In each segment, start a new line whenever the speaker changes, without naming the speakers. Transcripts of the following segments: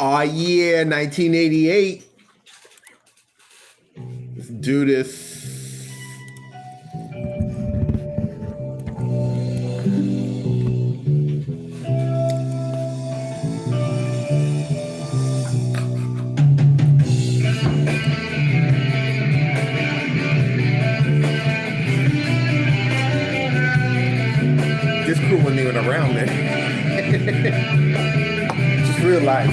Oh yeah, 1988. Let's do this. This crew wasn't even around then. Just real life.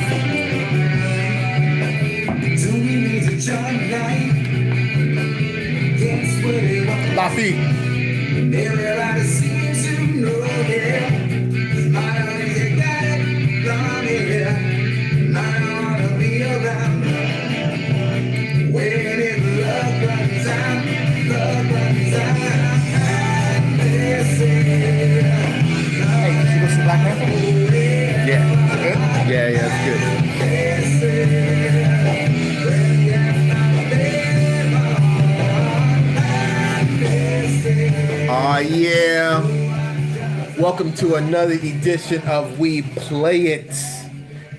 Laffy. Everybody seems to know it. I always got it wrong here. I wanna be around when it love runs out, love runs out. Hey, did you listen to Black Panther? Yeah. Good? Yeah, it's good. Oh yeah. Welcome to another edition of We Play It,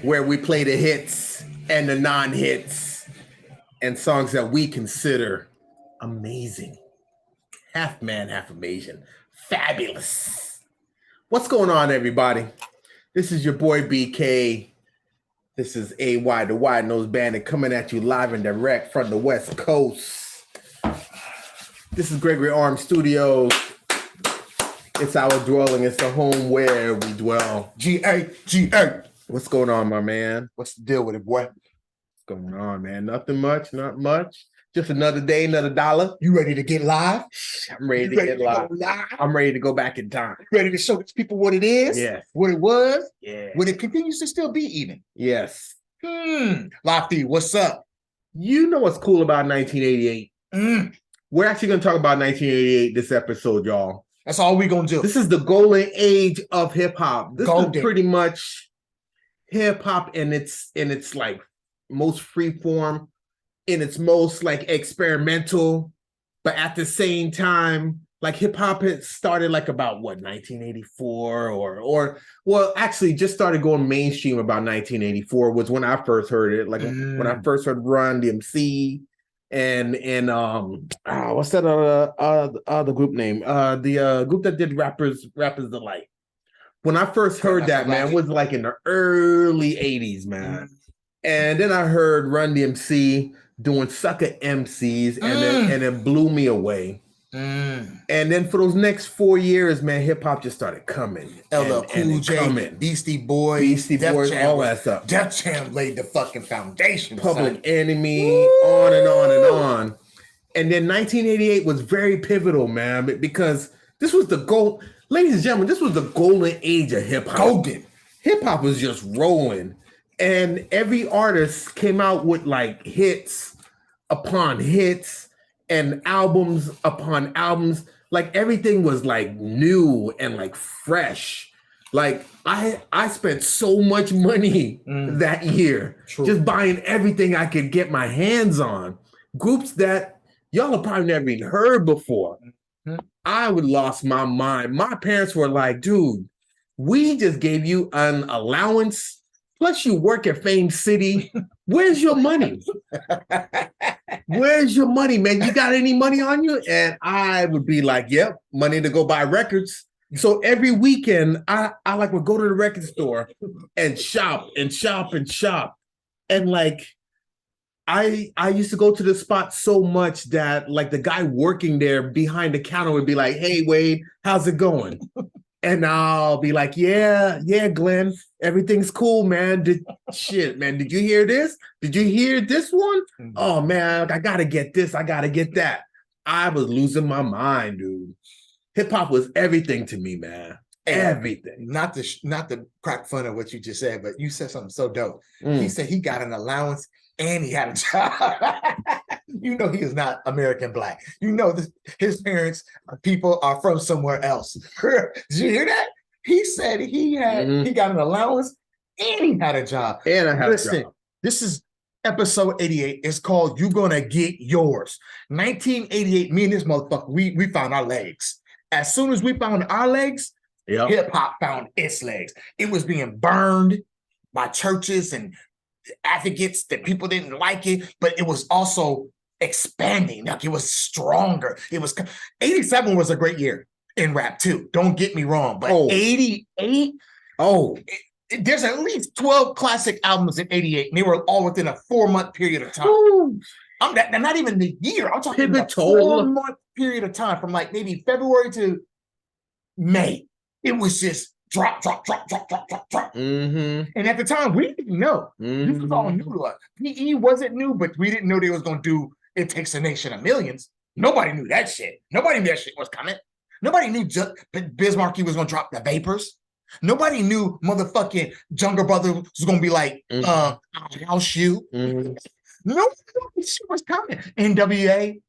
where we play the hits and the non-hits and songs that we consider amazing. Half man, half Asian. Fabulous. What's going on, everybody? This is your boy BK. This is AY, the Wide Nose Bandit, coming at you live and direct from the West Coast. This is Gregory Arms Studios. It's our dwelling. It's the home where we dwell.
G-A.
What's going on, my man?
What's the deal with it, boy?
What's going on, man? Nothing much, not much. Just another day, another dollar.
You ready to get live?
I'm ready to get live. I'm ready to go back in time.
Ready to show people what it is?
Yes.
What it was?
Yeah.
What it continues to still be even?
Yes.
Lofty, what's up?
You know what's cool about 1988? We're actually going to talk about 1988 this episode, y'all.
That's all we're going to do.
This is the golden age of hip-hop. This
golden.
Is pretty much hip-hop in its like most free form, in its most like experimental, but at the same time, like hip-hop had started like about what, 1984 or well, actually just started going mainstream about 1984 was when I first heard it. Like when I first heard Run DMC and what's that other group name? The group that did Rappers Delight. When I first heard that, man, was like in the early 80s, man. And then I heard Run DMC doing Sucker MCs, and it blew me away. And then for those next 4 years, man, hip hop just started coming.
LL Cool J, Beastie Boys,
all that stuff.
Def Jam laid the fucking foundation.
Public Enemy, on and on and on. And then 1988 was very pivotal, man, because this was the gold. Ladies and gentlemen, this was the golden age of hip hop.
Golden.
Hip hop was just rolling. And every artist came out with like hits upon hits and albums upon albums. Like everything was like new and like fresh. Like I spent so much money that year.
True.
Just buying everything I could get my hands on. Groups that y'all have probably never even heard before. I would lost my mind. My parents were like, dude, we just gave you an allowance. Plus you work at Fame City. Where's your money? Where's your money, man? You got any money on you? And I would be like, yep, money to go buy records. So every weekend, I like would go to the record store and shop and shop and shop. And like, I used to go to the spot so much that like the guy working there behind the counter would be like, hey, Wade, how's it going? And I'll be like, yeah, Glenn, everything's cool, man. Did you hear this? Did you hear this one? Oh, man, I got to get this. I got to get that. I was losing my mind, dude. Hip hop was everything to me, man. Everything.
Not to crack fun of what you just said, but you said something so dope. He said he got an allowance and he had a job. You know he is not American black. You know his parents people are from somewhere else. Did you hear that? He said he got an allowance and he had a job.
And I had a job.
This is episode 88. It's called You Gonna Get Yours. 1988, me and this motherfucker, we found our legs. As soon as we found our legs, hip hop found its legs. It was being burned by churches and advocates, that people didn't like it, but it was also expanding. Like it was stronger. It was 87 was a great year in rap too. Don't get me wrong, but 88, there's at least 12 classic albums in 88, and they were all within a 4-month period of time. Ooh. Not even the year. I'm talking about a 4-month period of time, from like maybe February to May. It was just drop. And at the time, we didn't know. This was all new to us. PE wasn't new, but we didn't know they was going to do It Takes a Nation of Millions. Nobody knew that shit. Nobody knew that shit was coming. Nobody knew Biz Markie was going to drop The Vapors. Nobody knew motherfucking Jungle Brother was going to be like, House Shoe. Nobody knew this shit was coming. NWA.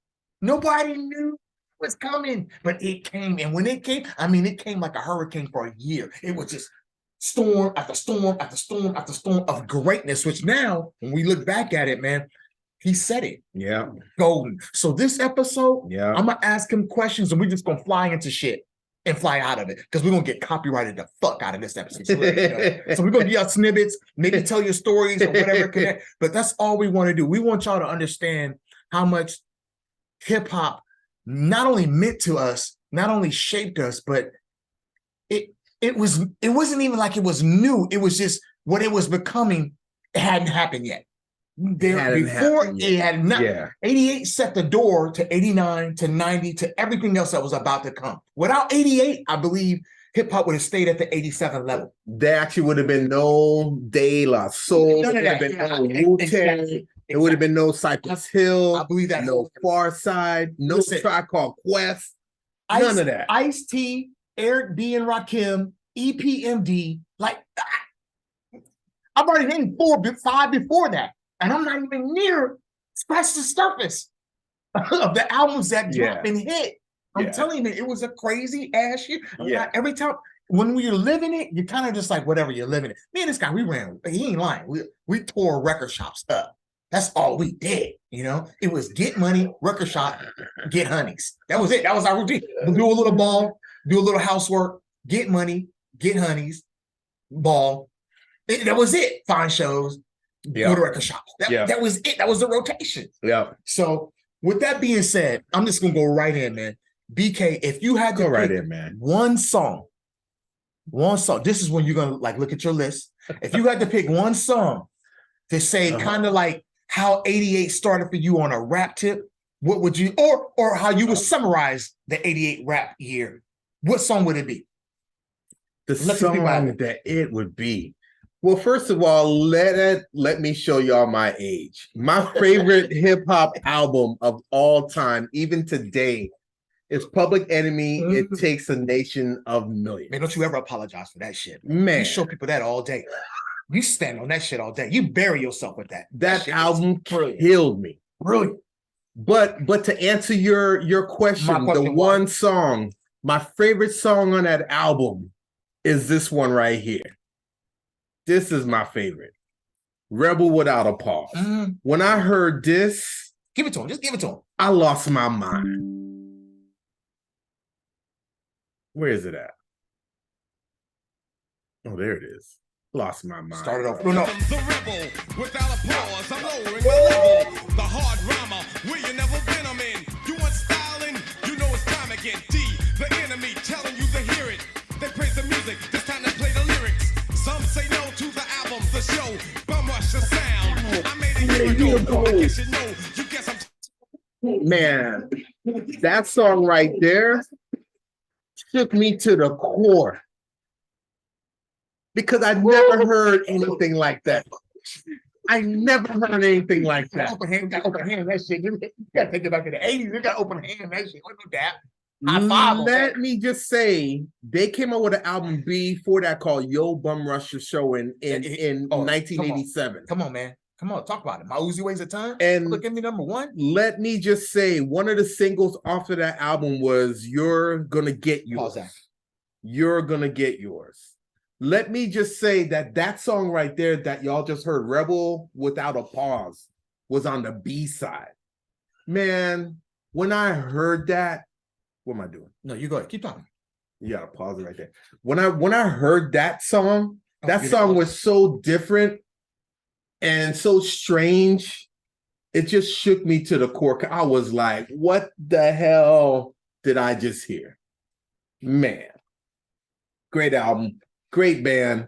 Nobody knew it was coming, but it came. And when it came, I mean, it came like a hurricane for a year. It was just storm after storm after storm after storm of greatness, which now, when we look back at it, man, he said it.
Yeah.
Golden. So this episode, I'm going to ask him questions, and we're just going to fly into shit and fly out of it, because we're going to get copyrighted the fuck out of this episode. So, so we're going to give y'all snippets, maybe tell your stories or whatever. But that's all we want to do. We want y'all to understand how much hip hop not only meant to us, not only shaped us, but it wasn't even like it was new. It was just what it was becoming. It hadn't happened yet. It had not. Yeah. 88 set the door to 89 to 90 to everything else that was about to come. Without 88, I believe hip hop would have stayed at the 87 level.
There actually would have been no De La Soul. There would have been no Wu-Tang. Exactly. There would have been no Cypress Hill.
I believe that.
No Far Side. No Tribe Called Quest. None of that.
Ice-T, Eric B. and Rakim, EPMD. Like, I've already named 5 before that. And I'm not even near scratch the surface of the albums that dropped and hit. I'm telling you, it was a crazy ass year. Every time when we were living it, you kind of just like, whatever, you're living it. Me and this guy, we ran. He ain't lying. We tore record shops up. That's all we did. You know, it was get money, record shop, get honeys. That was it. That was our routine. We'll do a little ball, do a little housework, get money, get honeys, ball. That was it. Find shows. Go to record shops. That was it. That was the rotation.
Yeah.
So with that being said, I'm just gonna go right in, man. BK, if you had to
go right in, man,
one song. This is when you're gonna like look at your list. If you had to pick one song to say kind of like how 88 started for you on a rap tip, what would you or how you would summarize the 88 rap year? What song would it be?
The song that it would be. Well, first of all, let me show y'all my age. My favorite hip hop album of all time, even today, is Public Enemy. It Takes a Nation of Millions.
Man, don't you ever apologize for that shit.
Man,
you show people that all day. You stand on that shit all day. You bury yourself with that.
That album killed me.
Brilliant.
But to answer your question, the one song, my favorite song on that album is this one right here. This is my favorite. Rebel Without a Pause. When I heard this,
give it to him. Just give it to him.
I lost my mind. Where is it at? Oh, there it is. Lost my mind.
Started off. No.
The rebel without a pause. I'm lowering my level. The hard rhymer. Where you never been, I'm in. You want styling? You know it's time again. D, the enemy, telling you to hear it. They praise the music. This time they play the lyrics. Some say no to the album, the show. Bum rush the sound. I made it year ago. I guess you know. You guess I'm.
Man, that song right there shook me to the core. Because I never heard anything like that. I never heard anything like that.
Open hand, that shit. You gotta take it back to the 80s. You got open hand, that shit. What that?
Let me just say, they came out with an album before that called Yo Bum Rush the Show in 1987.
Come on, man. Come on, talk about it. My Uzi Weighs a Ton.
And
look at me, number one.
Let me just say, one of the singles off of that album was You're Gonna Get Yourz. You're Gonna Get Yourz. Let me just say that song right there that y'all just heard, Rebel Without a Pause, was on the B side. Man, when I heard that, what am I doing?
No, you go ahead. Keep talking.
You gotta pause it right there. When I heard that song was so different. and so strange. It just shook me to the core. I was like, what the hell did I just hear? Man, great album, great band.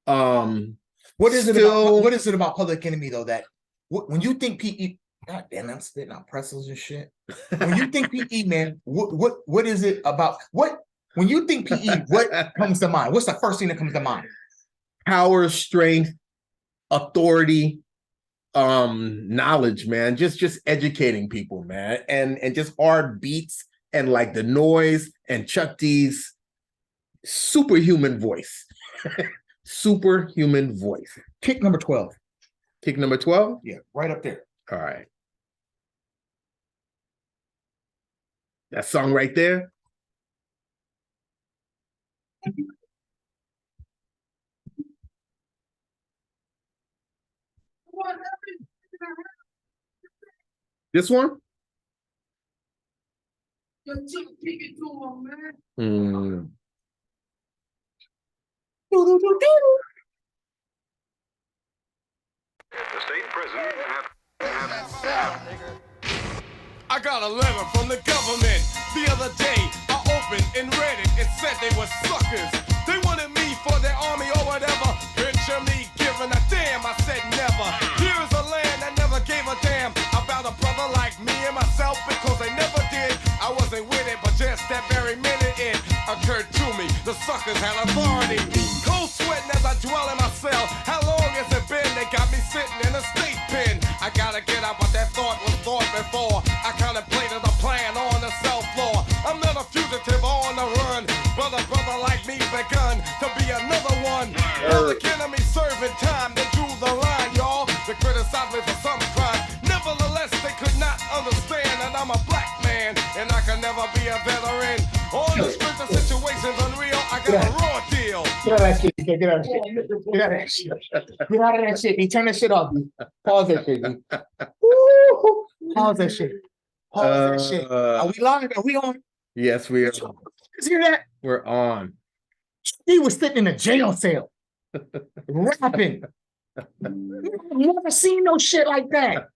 What is it about Public Enemy though that when you think PE, God damn, I'm spitting out pretzels and shit. When you think PE, man, what is it about? When you think PE, what comes to mind? What's the first thing that comes to mind?
Power, strength, authority, knowledge, man. Just educating people, man, and just hard beats and like the noise and Chuck D's superhuman voice. Superhuman voice.
Kick number 12.
Kick number 12?
Yeah, right up there.
All right. That song right there. This one?
The state prison I got a letter from the government the other day. I opened and read it. It said they were suckers. They wanted me for their army or whatever. Picture me giving a damn. I said never. Here's a land that never gave a damn about a brother like me and myself because they never did. I wasn't with it, but just that very minute it occurred to me. The suckers had authority. Cold sweating as I dwell in my cell. How long has it been? They got me sitting in a state pen. I gotta get out, but that thought was thought before. I contemplated a plan on the cell floor. I'm not a fugitive on the run, but a brother like me begun to be another one. Public enemy serving time. They drew the line, y'all. They criticized me for some crime. Nevertheless, they could not understand that I'm a black man and I can never be a veteran. All the strength of situations unreal. I got a raw deal.
Get out of that shit. Get out of that shit. Get out of that shit. Get out of that shit. Turn that shit off. Pause that shit. Woo! Pause that shit. Pause that shit. Are we live? Are we on?
Yes, we are.
You hear that?
We're on.
He was sitting in a jail cell, rapping. Never seen no shit like that.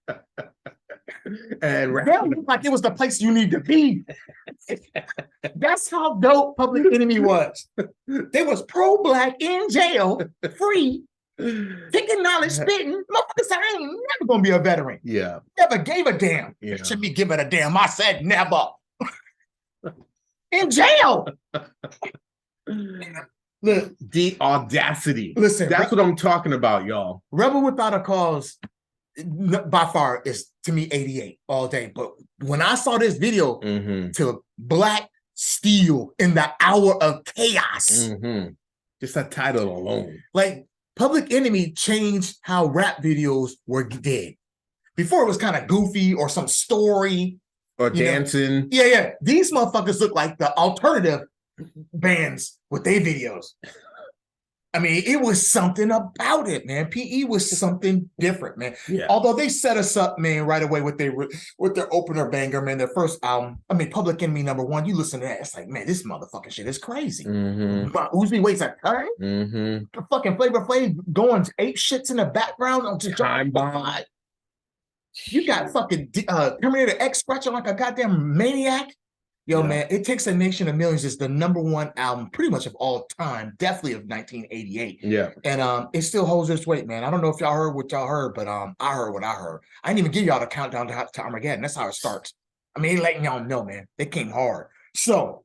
And
that looked like it was the place you need to be. That's how dope Public Enemy was. They was pro-black in jail, free, taking knowledge, spitting. Motherfuckers said, I ain't never gonna be a veteran.
Yeah.
Never gave a damn.
Yeah.
Should be giving a damn. I said never. In jail. Look,
the audacity.
Listen,
that's what I'm talking about, y'all.
Rebel Without a Cause, by far, is to me 88 all day. But when I saw this video to Black Steel in the Hour of Chaos,
just that title alone,
like Public Enemy changed how rap videos were did. Before it was kind of goofy or some story
or dancing.
Yeah. These motherfuckers look like the alternative bands with their videos. I mean, it was something about it, man. PE was something different, man.
Yeah.
Although they set us up, man, right away with their opener banger, man. Their first album, I mean, Public Enemy #1. You listen to that, it's like, man, this motherfucking shit is crazy. But Uzi waits a turn. The fucking Flavor Flav going 8 shits in the background on
Time Bomb.
You got fucking Terminator X scratching like a goddamn maniac. Yo, man, It Takes a Nation of Millions is the #1 album pretty much of all time, definitely of 1988.
Yeah.
And it still holds its weight, man. I don't know if y'all heard what y'all heard, but I heard what I heard. I didn't even give y'all the countdown to Armageddon. That's how it starts. I mean, letting y'all know, man, they came hard. So,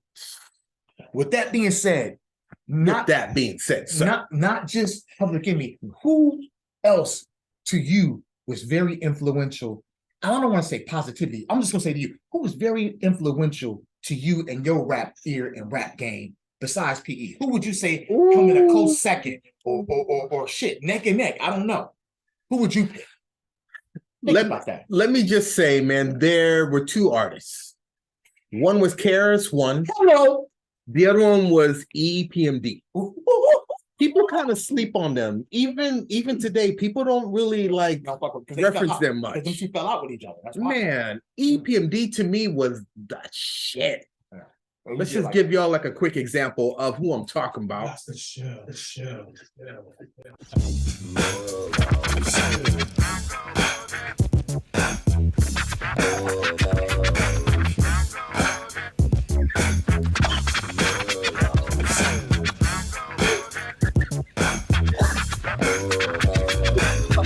with that being said, not just Public Enemy, who else to you was very influential? I don't want to say positivity. I'm just going to say to you, who was very influential to you and your rap ear and rap game besides PE? Who would you say come in a close second or shit, neck and neck? I don't know. Who would you pick? Think about that.
Let me just say, man, there were 2 artists. One was KRS-One.
Hello.
The other one was EPMD. People kind of sleep on them. Even today, people don't really like reference them much.
Because she fell out with each other. That's
man, EPMD to me was the shit. Let's just give y'all like a quick example of who I'm talking about.
That's the show.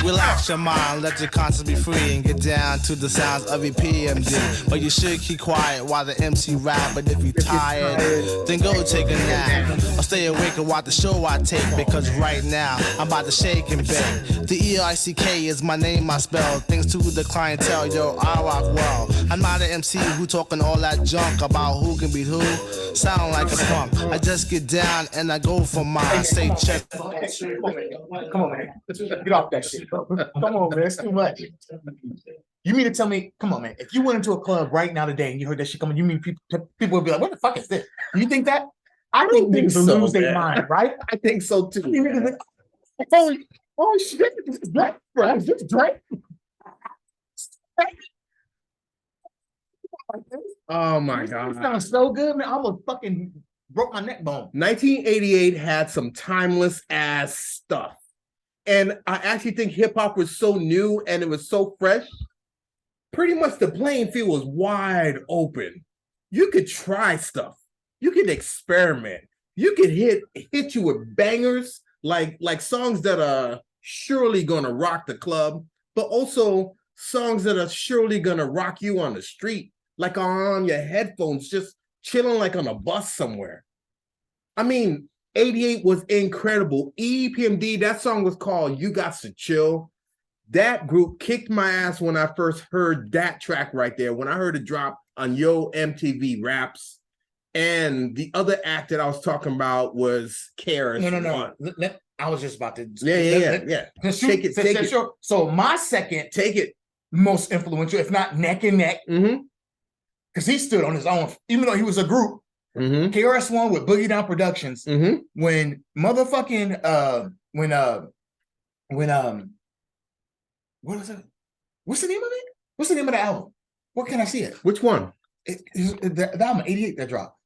Relax your mind, let your conscience be free and get down to the sounds of your PMD. But you should keep quiet while the MC rap. But if you're tired, then go take a nap. Or stay awake and watch the show I take. Because right now, I'm about to shake and bake. The EICK is my name, I spell. Thanks to the clientele, yo, I rock well. I'm not an MC who talking all that junk about who can beat who. Sound like a punk. I just get down and I go for mine. Say check.
Come on, man. Get off that shit. Come on, man. It's too much. You mean to tell me, come on, man, if you went into a club right now today and you heard that shit coming, you mean people would be like, what the fuck is this? You think that? I think niggas will lose their mind, right?
I think so too.
Oh shit, this is Drake, bro. This is Drake.
Oh my
This
God.
sounds so good, man. I almost fucking broke my neck bone.
1988 had some timeless ass stuff. And I actually think hip hop was so new and it was so fresh. Pretty much the playing field was wide open. You could try stuff. You could experiment. You could hit you with bangers like songs that are surely gonna rock the club, but also songs that are surely gonna rock you on the street, like on your headphones, just chilling like on a bus somewhere. I mean, 88 was incredible. EPMD, that song was called You Got to Chill. That group kicked my ass when I first heard that track right there, when I heard it drop on Yo MTV Raps. And the other act that I was talking about was KRS.
No. I was just about to.
Yeah. Take it.
So my second,
Take it.
most influential, if not neck and neck, because he stood on his own, even though he was a group. KRS-One with Boogie Down Productions. When motherfucking what is it? What's the name of it? What's the name of the album? Where can I see it?
Which one?
The album 88 that dropped.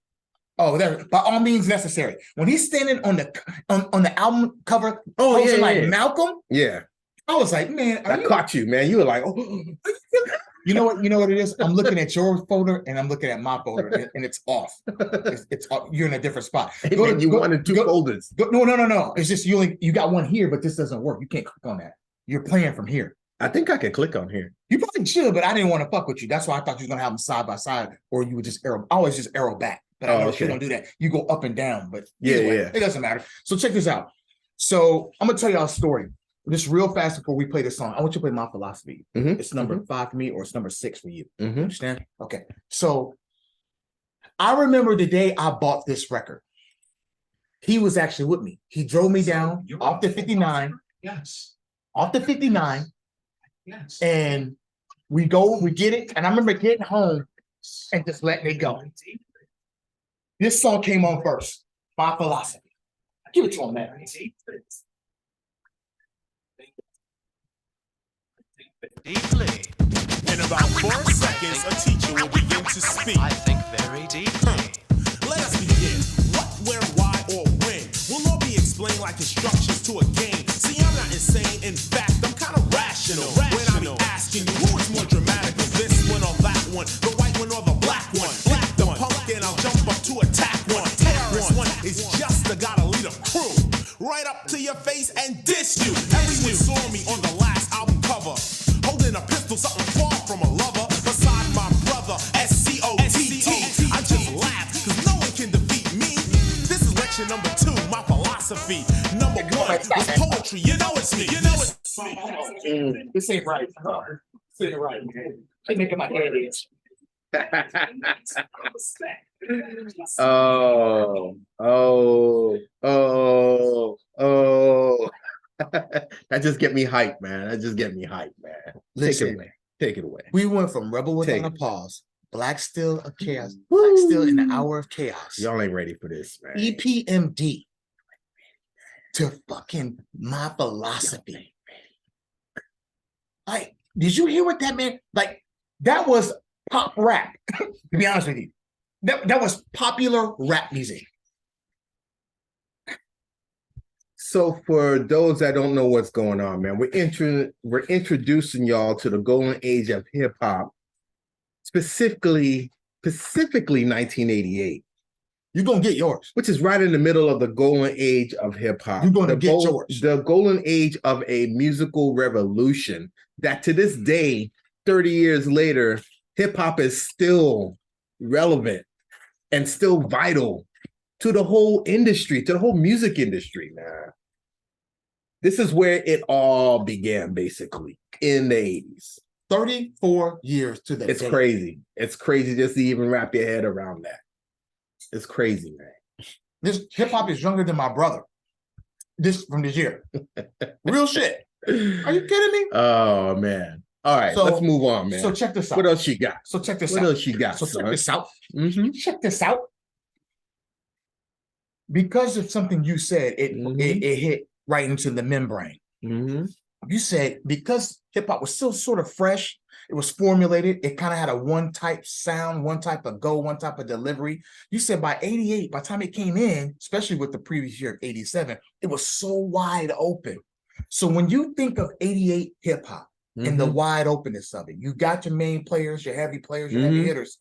Oh, there. By All Means Necessary. When he's standing on the album cover, posing like Malcolm.
Yeah.
I was like, man,
I caught you, man. You were like, oh.
You know what it is? I'm looking at your folder and I'm looking at my folder, and it's off. It's off. You're in a different spot.
Hey, man, you wanted two folders.
No. It's just you got one here, but this doesn't work. You can't click on that. You're playing from here.
I think I can click on here.
You probably should, but I didn't want to fuck with you. That's why I thought you were gonna have them side by side, or you would just arrow. I always just arrow back, but I know you don't do that. You go up and down, but it doesn't matter. So check this out. So I'm gonna tell y'all a story. Just real fast before we play this song. I want you to play My Philosophy. It's number 5 for me, or it's number 6 for you. Understand? Okay. So I remember the day I bought this record. He was actually with me. He drove me down off the 59.
Yes.
Off the 59.
Yes.
And we get it. And I remember getting home and just letting it go. This song came on first. My Philosophy. Give it to him, man.
Deeply.
In about 4 seconds, a teacher will begin to speak.
I think very deeply.
Let us begin. What, where, why, or when will all be explained like instructions to a game. See, I'm not insane. In fact, I'm kind of rational. When I be asking you who is more dramatic, this one or that one, the white one or the black one. Black the punk, and I'll jump up to attack one. One is just the gotta lead a crew right up to your face and diss you. Everyone saw me on the last album cover, holding a pistol, something far from a lover. Beside my brother, SCOTT. I just laugh, cause no one can defeat me. This is lecture number 2, my philosophy. Number 1 was poetry. You know it's me. You know it's me.
This ain't right. This ain't right, man. I'm making my head itch.
That just get me hyped, man. That just get me hyped, man.
Listen,
Take it away.
we went from Rebel Without a Pause, Black Still of Chaos, Black Still in the Hour of Chaos,
Y'all ain't ready for this, man.
EPMD, to fucking My Philosophy. Like, did you hear what that meant? Like, that was pop rap, to be honest with you. That was popular rap music.
So for those that don't know what's going on, man, we're introducing y'all to the golden age of hip hop, specifically 1988.
You're gonna get yours.
Which is right in the middle of the golden age of hip hop.
You're gonna get yours.
The golden age of a musical revolution that to this day, 30 years later, hip hop is still relevant and still vital to the whole industry, to the whole music industry, man. This is where it all began, basically, in the 80s.
34 years to the
It's
day.
crazy. It's crazy just to even wrap your head around that. It's crazy, man.
This hip hop is younger than my brother. This from this year. Real shit. Are you kidding me?
Oh, man. All right,
So-
let's move on, man.
So check this out.
What else you got?
So check this
What
out.
else you got,
So
son?
check this out.
Mm-hmm.
Check this out. Because of something you said, it hit right into the membrane.
Mm-hmm.
You said because hip hop was still sort of fresh, it was formulated, it kind of had a one type sound, one type of go, one type of delivery. You said by 88, by the time it came in, especially with the previous year, 87, it was so wide open. So when you think of 88 hip hop and the wide openness of it, you got your main players, your heavy players, your heavy hitters.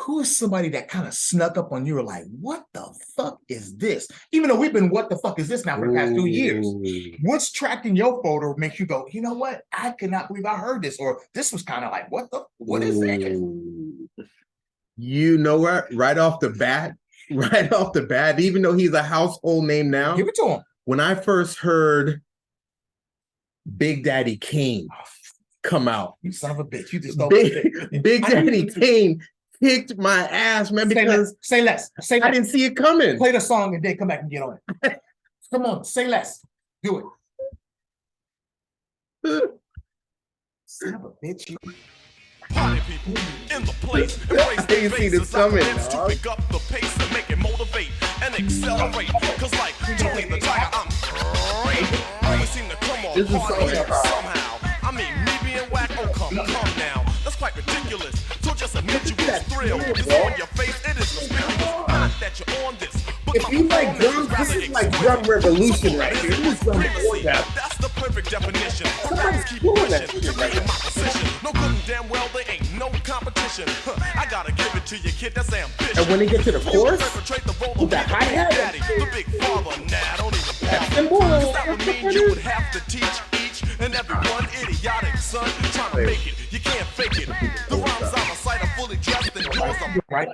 Who is somebody that kind of snuck up on you or like, what the fuck is this? Even though we've been what the fuck is this now for the past 2 years. What's tracked in your photo makes you go, you know what? I cannot believe I heard this. Or this was kind of like, what is this?
You know what? Right off the bat, even though he's a household name now,
Give it to him.
when I first heard Big Daddy Kane come out,
You son of a bitch. You just stole it.
Big Daddy Kane kicked my ass, man, because
Say less. Say
I
less.
didn't see it coming.
Play the song and then come back and get on it. Come on, say less. Do it. Son of a bitch.
Party people in the place, embrace
I didn't
the
see this
basis.
coming,
To
dog.
pick up the pace and make it motivate and accelerate. Cause like Tony the Tiger, I'm great. Always seem to come off
This is
hard
so
with
hip hop.
somehow. I mean, me being whack, oh come now. That's quite ridiculous. So just admit you was thrilled. It's on your face, it is conspicuous. Not that you're on this. But
If you like drums, this is like drum revolution right here. This is drum before that.
That's the perfect definition.
Somebody's
Keep
doing that
pushing,
shit right
in my position. No good and damn well, there ain't no competition. I gotta give it to you, kid. That's ambition.
And when they get to the chorus,
Perpetrate the role
with
of
that
being the
hi-hat,
big daddy, the big father. Nah, don't even bother.
and boy,
That would mean you would have to teach each and every one idiotic son trying to make it. You can't fake it. The rhymes out of sight are fully dressed and yours are
Right?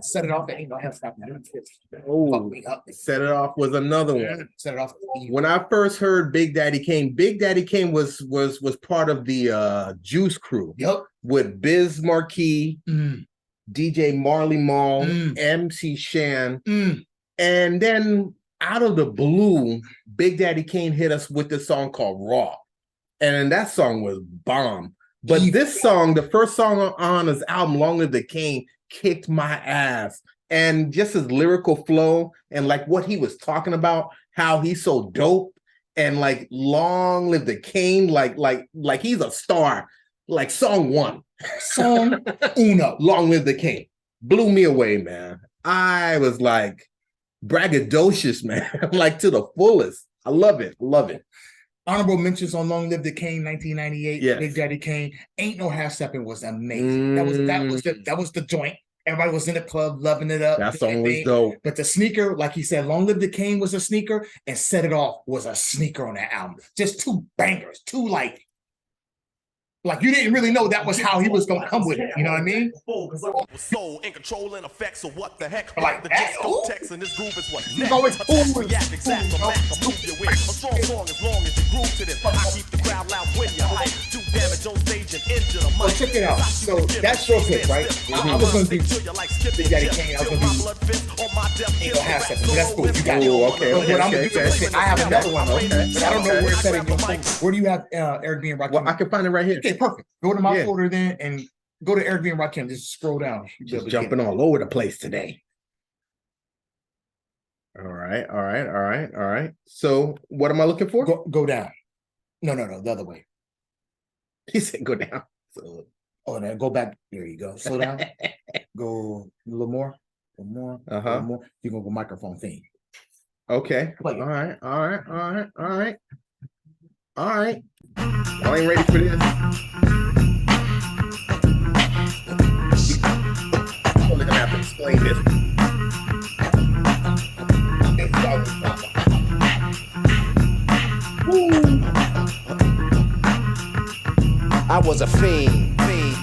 Set it off. There ain't no help stopping that. Fuck
oh,
me up.
set it off was another one.
Set it off.
When I first heard Big Daddy Kane was part of the Juice Crew
Yup.
with Biz Marquee,
Mm,
DJ Marley Marl,
Mm.
MC Shan,
mm.
and then out of the blue, Big Daddy Kane hit us with this song called Raw, and that song was bomb. But
Evil.
this song, the first song on his album, Long Live the Kane, kicked my ass. And just his lyrical flow and like what he was talking about, how he's so dope, and like Long Live the Kane, like he's a star. Like song one,
Song uno.
Long Live the King, blew me away, man. I was like braggadocious, man, like to the fullest. I love it, love it.
Honorable mentions on Long Live the Kane, 1998.
Yes.
Big Daddy Kane. Ain't No Half Stepping was amazing. That was the joint. Everybody was in the club loving it up.
That song
And
was
they-
dope.
But the sneaker, like he said, Long Live the Kane was a sneaker, and Set It Off was a sneaker on that album. Just two bangers, two like you didn't really know that was how he was gonna come with it. You know what I mean?
soul in control and effect. So what the heck?
Like
the
that,
disco
ooh.
text and this groove is what
He's always
Attack,
ooh,
react, exact,
ooh,
the Mac, I'll move you in. A strong song as long as you groove to this. I keep the crowd loud when you hype. Do damage on stage and into the mic.
Well, check it out. So that's your pick, right? I was gonna do Big Daddy Kane. I was gonna do Ain't No Half Stepping. That's cool. You got it.
Ooh, okay,
But what I'm
okay,
gonna do is I have another one,
Okay,
but I don't know
okay.
where it's at in your folder. Where do you have Eric B and Rakim?
Well, I can find it right here.
Okay, perfect. Go to my
Yeah.
folder then and go to Eric B and Rakim. Just scroll down. You'll be
Just
able to get
jumping all over the place today. All right, all right, all right, all right. So what am I looking for?
Go down. No, the other way.
He said go down. So,
Oh, now go back. There you go. Slow down. Go a little more. A little more. A
Uh-huh.
little more. You're gonna go microphone thing.
okay.
Play it.
All right, all right, all right, all right. All right. I ain't ready for this. I'm only gonna have to explain this.
I was a fiend.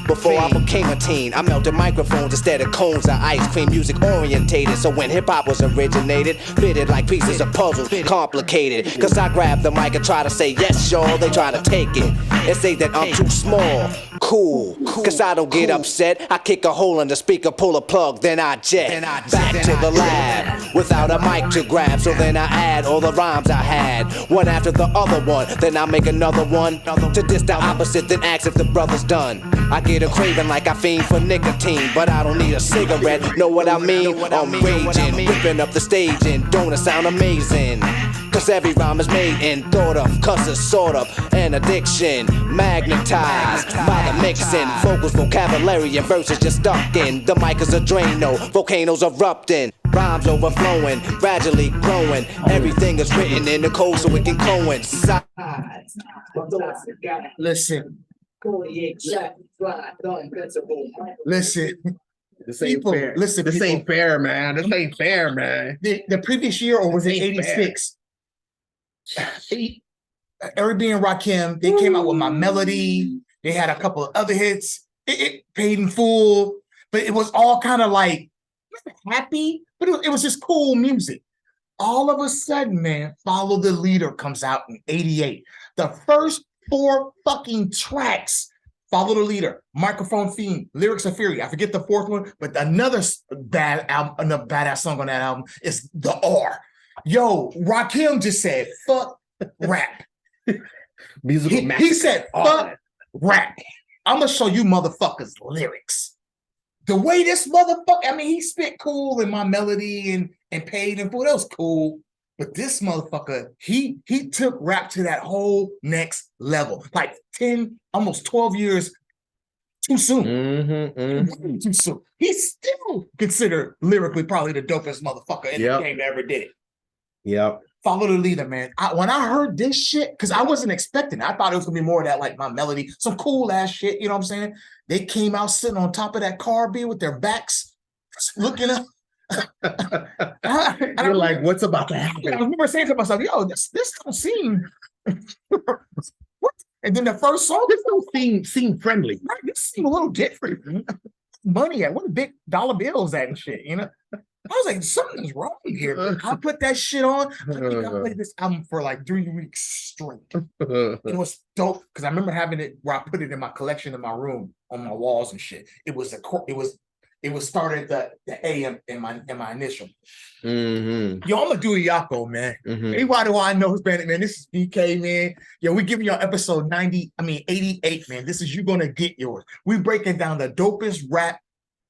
Before I became a teen, I melted microphones instead of cones of ice cream. Music orientated, so when hip hop was originated, fitted like pieces of puzzles, complicated. Cause I grab the mic and try to say yes, y'all. They try to take it and say that I'm too small. Cool, cause I don't get upset. I kick a hole in the speaker, pull a plug, then I jet back to the lab without a mic to grab. So then I add all the rhymes I had, one after the other one. Then I make another one to diss the opposite, then ask if the brother's done. I get a craving like I fiend for nicotine, but I don't need a cigarette. Know what I mean? I'm raging, ripping up the stage, and don't it sound amazing? Cause every rhyme is made and thought of, cause it's sort of an addiction, magnetized by the mixing. Vocals, vocabulary, and verses just stuck in. The mic is a Drano, volcanoes erupting, rhymes overflowing, gradually growing. Everything is written in the code so it can coincide.
Listen. Listen.
This ain't
People,
fair.
listen,
This
people.
ain't fair, man. This ain't fair, man.
The previous year, or was it
This ain't fair.
86? Eric and Rakim, they came out with My Melody. They had a couple of other hits. It paid in full, but it was all kind of like happy, but it was just cool music. All of a sudden, man, Follow the Leader comes out in 88. The first 4 fucking tracks, Follow the Leader, Microphone Fiend, Lyrics of Fury. I forget the 4th one, but another badass song on that album is The R. Yo, Rakim just said, fuck rap.
Musical
He said, fuck rap. I'm gonna show you motherfuckers lyrics. The way this motherfucker, I mean, he spit cool in My Melody and paid in full. That was cool. But this motherfucker, he took rap to that whole next level. Like 10, almost 12 years too soon. Way too soon. He's still considered lyrically probably the dopest motherfucker in the game that ever did it.
Yep.
Follow the Leader, man. When I heard this shit, because I wasn't expecting it. I thought it was gonna be more of that, like My Melody, some cool ass shit, you know what I'm saying? They came out sitting on top of that car beer with their backs looking up.
You're like, what's about to happen?
I remember saying to myself, yo, this don't seem what? And then the first song,
This don't seem friendly.
right, this seemed a little different. Money at, what the big dollar bills at and shit, you know? I was like, something's wrong here. I put that shit on. I think I played this album for like 3 weeks straight. It was dope because I remember having it where I put it in my collection in my room on my walls and shit. It was started the A in my initial. Yo, I'm gonna do a Yako, man. Hey, why do I know who's band? Man, this is BK, man. Yo, we giving y'all episode 88, man. This is You Gonna Get Yours. We breaking down the dopest rap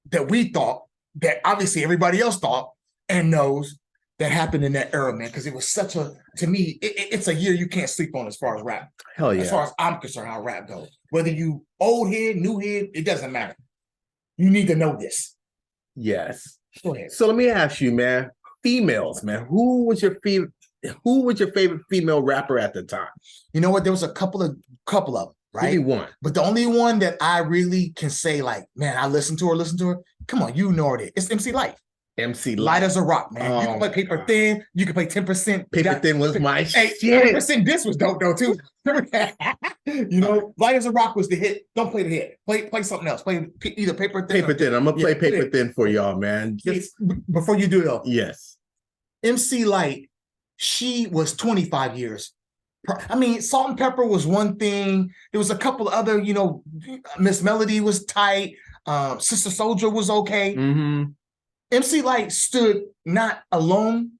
that we thought, that obviously everybody else thought and knows, that happened in that era, man. Because it was such a, to me, it's a year you can't sleep on as far as rap.
Hell yeah.
As far as I'm concerned, how rap goes. Whether you old head, new head, it doesn't matter. You need to know this.
Yes.
Go ahead.
So let me ask you, man. Females, man. Who was your favorite female rapper at the time?
You know what? There was a couple of them, right?
Give me one.
But the only one that I really can say, like, man, I listen to her. Come on, you know it. It's MC Light.
MC
Light as a rock, man. You can
Oh,
play Paper
God.
Thin. You can play 10%.
Paper Thin was my
Hey,
shit.
10% This was dope though too. You know, Light as a Rock was the hit. Don't play the hit. Play something else. Play either Paper Thin.
Paper Thin. I'm gonna play Paper
Thin.
Thin for y'all, man.
Before you do though,
Yes.
MC Light, she was 25 years. I mean, Salt and Pepper was one thing. There was a couple of other, you know, Miss Melody was tight. Sister Soldier was okay. MC Light stood not alone.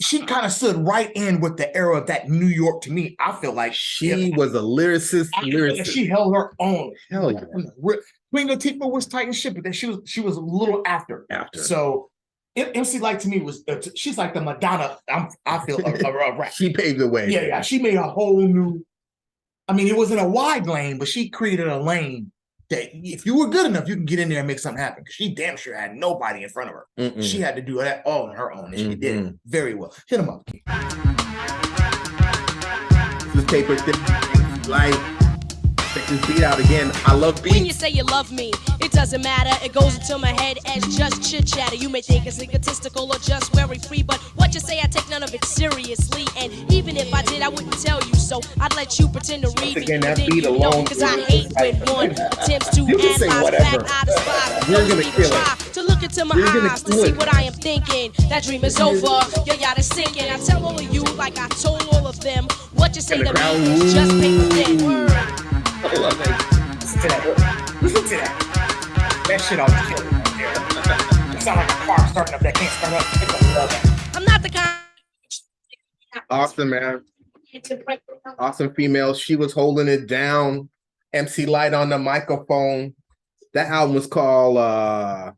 She kind of stood right in with the era of that New York. To me, I feel like
She was a lyricist.
I feel like she held her own.
Hell yeah.
Queen Latifah was tight and shit, but then she was a little after.
After.
So MC Light to me was she's like the Madonna. I feel a rap.
She paved the way.
Yeah. She made a whole new. I mean, it wasn't a wide lane, but she created a lane that if you were good enough, you can get in there and make something happen. Because she damn sure had nobody in front of her. She had to do that all on her own, and she did it very well. Hit him up, Keith.
This is paper thin, like. Check this beat out again. I love beats.
When you say you love me, it doesn't matter. It goes into my head as just chit chatter. You may think it's egotistical or just very free, but what you say, I take none of it seriously. And even if I did, I wouldn't tell you so. I'd let you pretend to read me.
Again, that
Then
beat
you
alone.
Because I hate when one attempts to
You can say
analyze
whatever.
back. I despise.
You're
Those
gonna
who
kill
try
it.
to look into my
You're gonna
eyes to
kill
see
it.
what I am thinking. That dream is over. Your yacht is sinking. I tell all of you like I told all of them. What you say
And
to
the crowd,
me is just paper thin. Word.
I love it.
Listen to that. Listen to that. That shit always killed me right there. It sound like a car starting up that can't start up. I love that.
I'm not the kind.
Awesome, man. Awesome female. She was holding it down. MC Light on the microphone. That album was called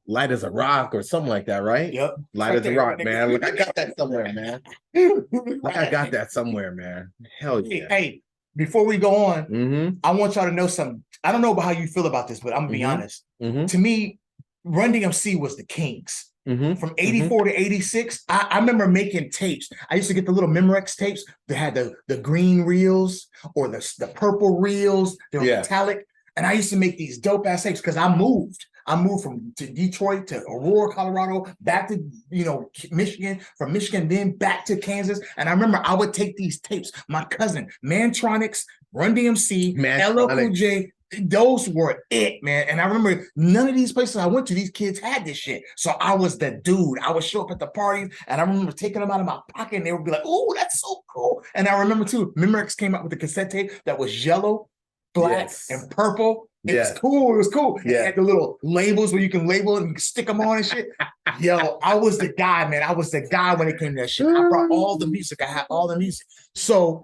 Light as a Rock or something like that, right?
Yep.
Light as a Rock, man. Look, I got that somewhere, man. Look, I got that somewhere, man. Hell yeah.
Hey, before we go on,
Mm-hmm.
I want y'all to know something. I don't know about how you feel about this, but I'm gonna be honest.
Mm-hmm.
To me, Run DMC was the Kings.
Mm-hmm.
From 84 to 86, I remember making tapes. I used to get the little Memorex tapes that had the green reels or the purple reels. They were metallic. And I used to make these dope ass tapes because I moved. I moved to Detroit to Aurora, Colorado, back to Michigan, from Michigan, then back to Kansas. And I remember I would take these tapes. My cousin, Mantronics, Run DMC, LL Cool J, those were it, man. And I remember none of these places I went to, these kids had this shit. So I was the dude. I would show up at the parties, and I remember taking them out of my pocket, and they would be like, "Oh, that's so cool." And I remember too, Memorex came out with a cassette tape that was yellow, black, and purple. It was cool. It was cool. Yeah. It had the little labels where you can label it and you can stick them on and shit. Yo, I was the guy, man. I was the guy when it came to that shit. I brought all the music. I had all the music. So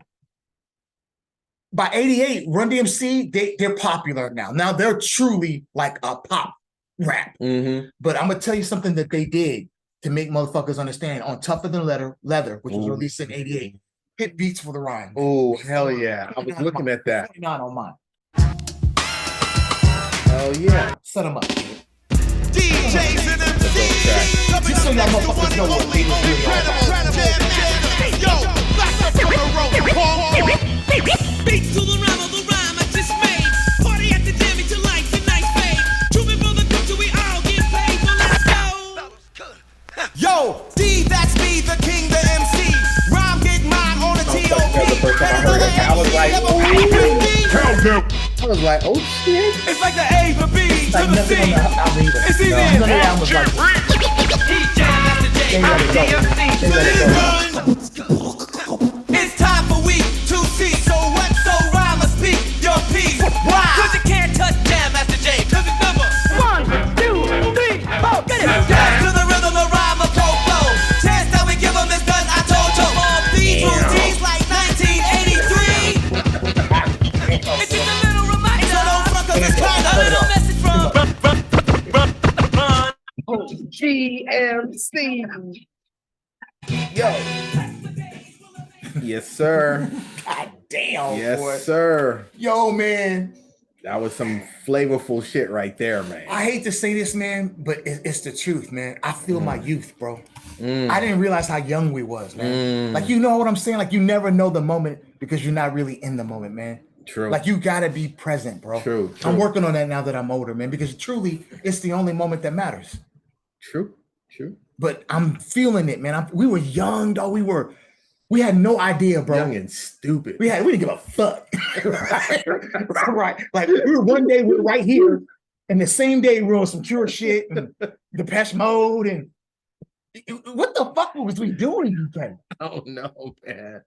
by 88, Run DMC, they're popular now. Now they're truly like a pop rap.
Mm-hmm.
But I'm gonna tell you something that they did to make motherfuckers understand. On Tougher Than Leather, which was released in 88, hit beats for the rhyme.
Oh, hell yeah. I was looking at that.
29 on mine.
Hell yeah.
Set them up.
DJs and MCs coming
Just so y'all
up next, the
motherfuckers
one
know
and
what
only,
they was really all about.
incredible jam. Yo, back up from the road.
Beats to the rhyme I just made. Party at the jam till lights and nights fade. True before the culture, we all get paid. So let's go.
Yo, D, that's me, the king, the MC. Rhyme get mine on the T.O.P.
The first time I heard it, I was like, oh shit.
It's like the A, the B, to
Like
the
nothing on
C.
the album either.
It's
No,
even
none of that was like they let it go. They let it go.
It's time for week 2C. So what? So rhyme or speak your piece. Why? Cause you can't touch Jam Master J. Cause it's number 1, 2, 3, 4. Get it. Dance to the rhythm, the rhyme of pro flow. Chance that we give them is done, I told you. All these routines like 1983.
It's just a little reminder.
So don't fuck us, it's kinda
A little message from
GMC. Yo. Yes, sir.
God damn,
Yes,
boy.
sir.
Yo, man.
That was some flavorful shit right there, man.
I hate to say this, man, but it's the truth, man. I feel my youth, bro. I didn't realize how young we was, man. Like, you know what I'm saying? Like, you never know the moment because you're not really in the moment, man.
True.
Like, you gotta be present, bro.
True.
I'm working on that now that I'm older, man, because truly, it's the only moment that matters.
True.
But I'm feeling it, man. We were young, though. We had no idea, bro.
Young and stupid.
We didn't give a fuck. right. Like one day we were right here, and the same day we were on some Cure shit and Depeche Mode, and what the fuck was we doing, UK?
Oh no, man.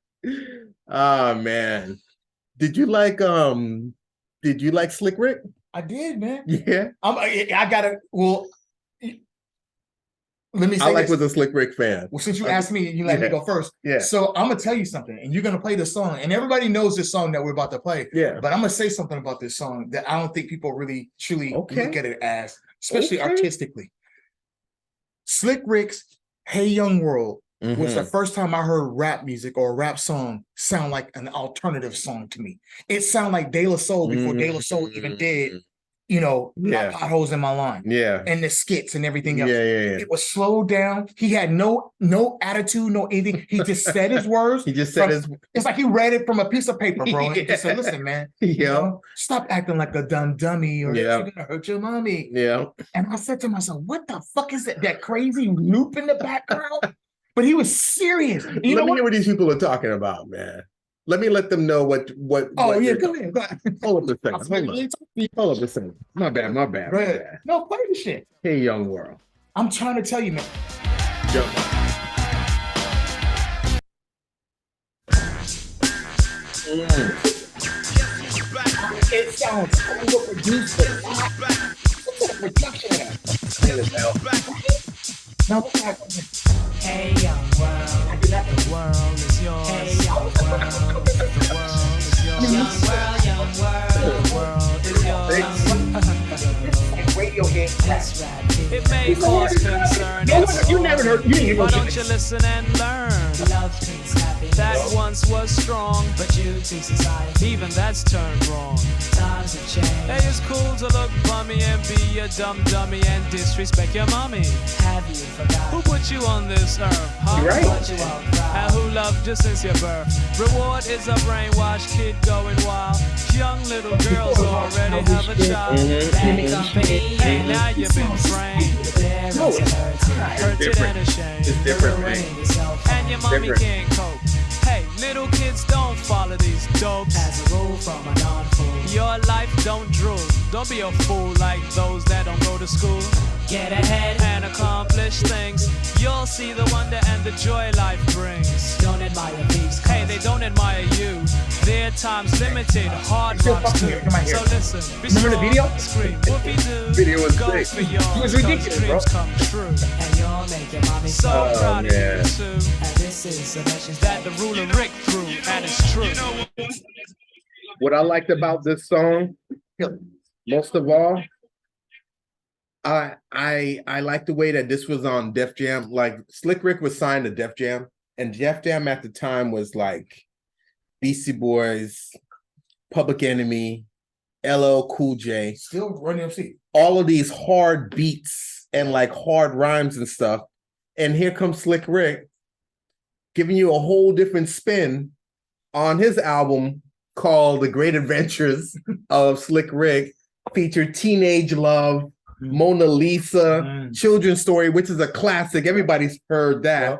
Oh man. Did you like Slick Rick?
I did, man.
Yeah.
I gotta. Well, let me say
I
this.
was a Slick Rick fan.
Well, since you asked me, you let me go first.
Yeah.
So I'm gonna tell you something, and you're gonna play the song, and everybody knows this song that we're about to play.
Yeah.
But I'm gonna say something about this song that I don't think people really truly
Okay.
look at it as, especially artistically. Slick Rick's Hey Young World was the
Mhm.
first time I heard rap music or a rap song sound like an alternative song to me. It sounded like De La Soul before De La Soul even did,
Yeah.
Potholes in My Line
Yeah.
and the skits and everything
Yeah,
else.
yeah.
It was slowed down. He had no attitude, no anything. He just said his words.
He just said his.
It's like he read it from a piece of paper, bro. And just said, listen, man,
Yeah.
stop acting like a dumb dummy or
Yeah.
you're gonna hurt your mommy.
Yeah.
And I said to myself, what the fuck is that crazy loop in the background? But he was serious.
Let me hear what these people are talking about, man. Let them know what.
Oh,
what
yeah,
they're-
go ahead.
Hold up a second. Hold up a second. My bad.
Go ahead. No, play the shit.
Hey, Young World.
I'm trying to tell you, man.
Jump.
It sounds overproduced, but production now look at
Hey, young world, the world is yours. Hey, young world, the world is yours. Young world, the world is yours.
Radiohead.
That's right. It may cause concern.
You never heard. You didn't hear
Why
no
don't
shit.
you listen and learn? Love brings happiness. That once was strong, but due to society, even that's turned wrong. Times have changed. Hey, it's cool to look bummy and be a dumb dummy and disrespect your mommy. Have you forgotten who put you on this earth? Huh?
Right.
And who loved you since your birth? Reward is a brainwashed kid going wild. Young little girls already have a child. Bad company, and now you've been framed.
No, it's
Hurted
different.
and ashamed.
It's different, man.
And your mommy
Different.
can't cope. Hey, little kids don't follow these dopes. As a rule from a non-fool. Your life don't drool. Don't be a fool like those that don't go to school. Get ahead and accomplish things. You'll see the wonder and the joy life brings. Don't admire thieves. Hey, they don't admire you. Their time's limited. Hard rocks too.
Come on here.
So listen. Be
Remember the
strong,
video?
Scream. Whoopie-doo.
Video was
Go
sick.
for yours.
It was ridiculous,
dreams
bro.
come true. And you'll make your mommy so proud of
man.
you too. And this is the message that the ruler Rick threw. And it's true.
What I liked about this song, most of all, I like the way that this was on Def Jam. Like Slick Rick was signed to Def Jam, and Def Jam at the time was like Beastie Boys, Public Enemy, LL Cool J,
Still Run MC.
all of these hard beats and like hard rhymes and stuff. And here comes Slick Rick giving you a whole different spin on his album called The Great Adventures of Slick Rick, featured Teenage Love, Mona Lisa, Children's Story, which is a classic. Everybody's heard that.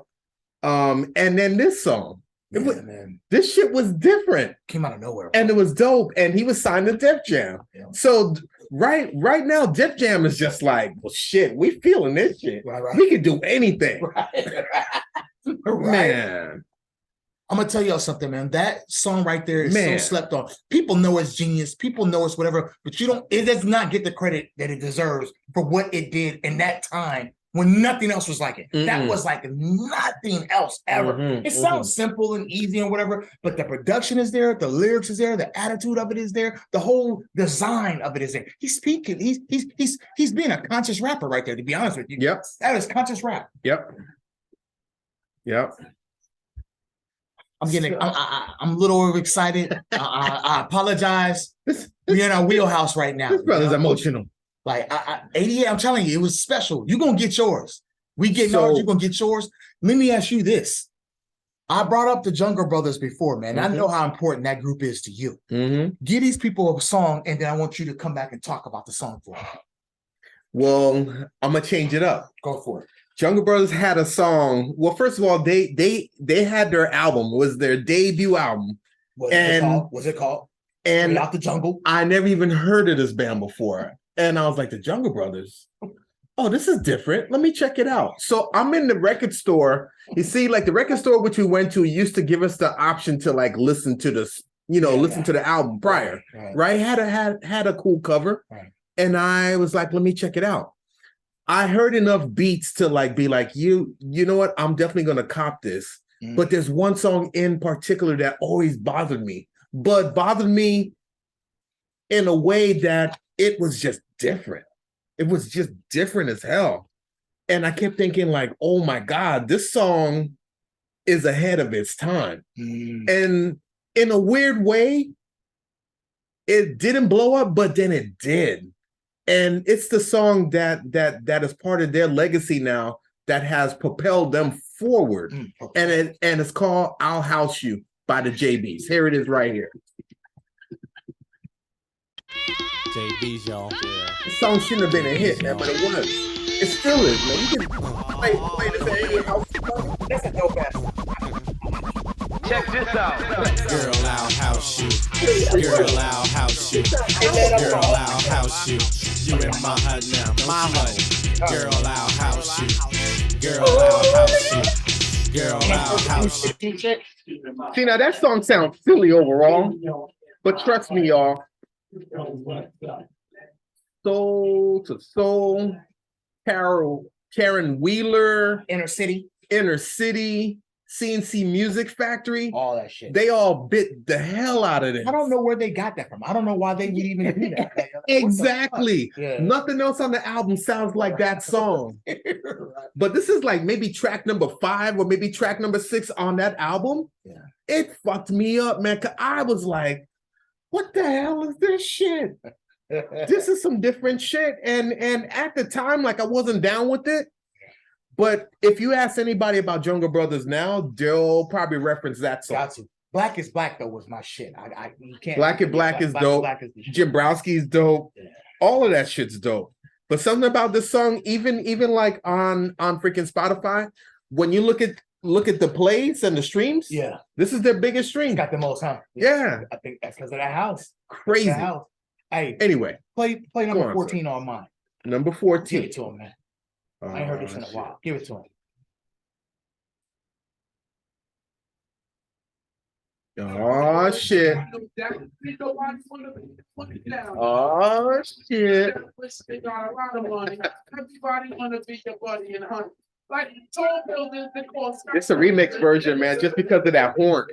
And then this song.
Man.
This shit was different.
Came out of nowhere.
And it was dope. And he was signed to Def Jam.
Yeah.
So right now, Def Jam is just like, well, shit, we feeling this shit.
Right.
We can do anything.
Right.
Man.
I'm gonna tell y'all something, man. That song right there is
Man.
so slept on. People know it's genius. People know it's whatever, but it does not get the credit that it deserves for what it did in that time when nothing else was like it. That was like nothing else ever. It sounds simple and easy and whatever, but the production is there, the lyrics is there, the attitude of it is there, the whole design of it is there. He's speaking. He's being a conscious rapper right there. To be honest with you,
Yep.
that is conscious rap.
Yep.
I'm a little overexcited. I apologize. We're in our wheelhouse right now.
This brother's emotional.
Like 88, I'm telling you, it was special. You're gonna get yours. We getting
So-
ours, you're gonna get yours. Let me ask you this. I brought up the Jungle Brothers before, man. I know how important that group is to you. Give these people a song, and then I want you to come back and talk about the song for me.
Well, I'm gonna change it up.
Go for it.
Jungle Brothers had a song. Well, first of all, they had their album. It was their debut album.
What's it called?
And
Straight Out the Jungle.
I never even heard of this band before. And I was like, the Jungle Brothers. Oh, this is different. Let me check it out. So I'm in the record store. You see, like the record store which we went to used to give us the option to like listen to this, listen to the album prior. Right? Had a cool cover.
Right.
And I was like, let me check it out. I heard enough beats to like be like, you know what? I'm definitely gonna cop this. But there's one song in particular that always bothered me, but bothered me in a way that it was just different. It was just different as hell. And I kept thinking, like, oh my God, this song is ahead of its time. And in a weird way, it didn't blow up, but then it did. And it's the song that is part of their legacy now that has propelled them forward. And it's called I'll House You by the JBs. Here it is right here.
JB's, y'all. Yeah.
The song shouldn't have been a hit, man, but it was. It still is, man. You can play this at any house.
That's a dope ass.
Check this out.
Girl, I'll house you. Girl, I'll house you. Girl, I'll house you. You in my hut now. My hut. Girl, I'll house you. Girl, I'll house you. Girl, I'll house you.
See, now that song sounds silly overall, but trust me, y'all. Soul to Soul, Karen Wheeler,
Inner City,
CNC Music Factory,
all that shit.
They all bit the hell out of it.
I don't know where they got that from. I don't know why they would even do that. Like,
Exactly.
Yeah.
Nothing else on the album sounds like that song.
Right.
But this is like maybe track number 5 or maybe track number 6 on that album.
Yeah.
It fucked me up, man. 'Cause I was like, what the hell is this shit? This is some different shit. And at the time, like, I wasn't down with it. But if you ask anybody about Jungle Brothers now, they'll probably reference that song.
Got to. Black is Black though was my shit. You can't.
Black is Black is dope.
Black is the shit.
Jim Browski's dope.
Yeah.
All of that shit's dope. But something about this song, even like on freaking Spotify, when you look at the plays and the streams,
Yeah,
this is their biggest stream.
it's got the most, huh?
Yeah.
I think that's because of that house.
Crazy.
That house. Hey,
Anyway,
play
Go
number
on,
14 on mine.
number
Give
14.
it to him, man. I ain't heard this in a while. Give it to him.
Oh shit. Oh shit.
They got a lot of money. Everybody wanna be your buddy and honey. Like tall buildings that cost.
It's a remix version, man, just because of that horn.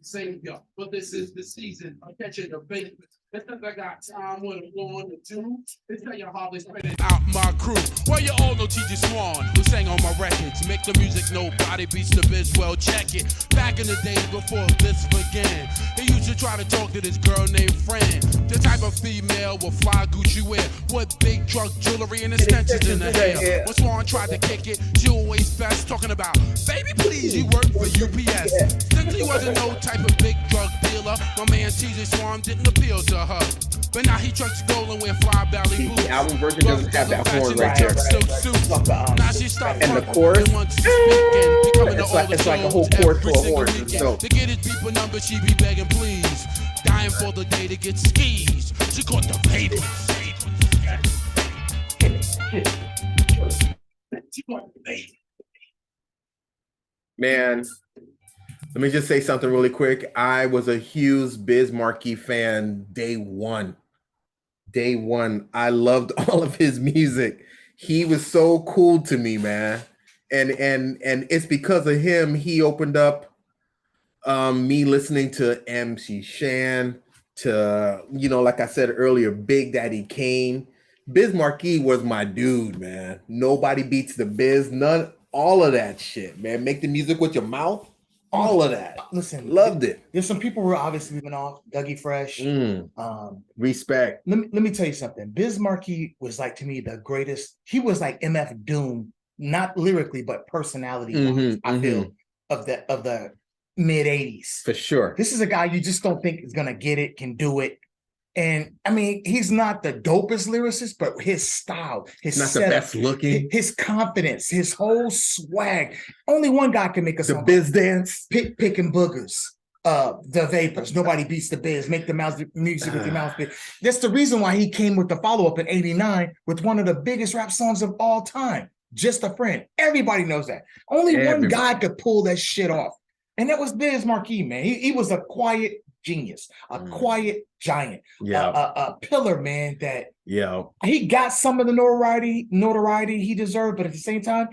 Same yo, but this is the season. I'm catching the bait. Because I got time what I'm going to do. It's how your hardly spending out my crew. Well, you all know TJ Swan, who sang on my records. Make the music nobody beats the biz, well, check it. Back in the days before this began, he used to try to talk to this girl named Fran. The type of female with fly Gucci wear, with big truck jewelry and extensions in her hair. When Swan tried to kick it, she always fast, talking about, baby, please, you work for UPS. Since he wasn't no type of big drug dealer, my man TJ Swan didn't appeal to her. But now he trucks gold and wear fly belly boots.
The album version doesn't have that horn right there.
Now she stopped
And the
working
chorus,
and wants to speak and becoming
it's like a whole
every
chorus to a
single
horn. It's
weekend.
dope.
To get his people number, she be begging please. Dying for the day to get skis. She caught the vapors. She caught the vapors.
Man, let me just say something really quick. I was a huge Biz Markie fan day one. Day one. I loved all of his music. He was so cool to me, man. And it's because of him he opened up me listening to MC Shan, to, you know, like I said earlier, Big Daddy Kane. Biz Markie was my dude, man. Nobody beats the Biz. All of that shit, man. Make the music with your mouth. All of that.
Listen,
Loved it.
There's some people who are obviously leaving off. Dougie Fresh.
Respect.
Let me tell you something. Biz Markie was like, to me, the greatest. He was like MF Doom, not lyrically, but personality. I feel of the mid 80s.
For sure.
This is a guy you just don't think is gonna get it, can do it. And I mean, he's not the dopest lyricist, but his style, his
Not
setup,
the best looking.
his confidence, his whole swag. Only one guy can make a
The
song.
Biz dance.
Picking boogers. The Vapors. Nobody beats the Biz. Make the music with your mouth big. That's the reason why he came with the follow-up in '89 with one of the biggest rap songs of all time. Just a Friend. Everybody knows that. Only one guy could pull that shit off. And that was Biz Markie, man. He was a quiet genius, a quiet giant, a pillar, man, that he got some of the notoriety he deserved, but at the same time,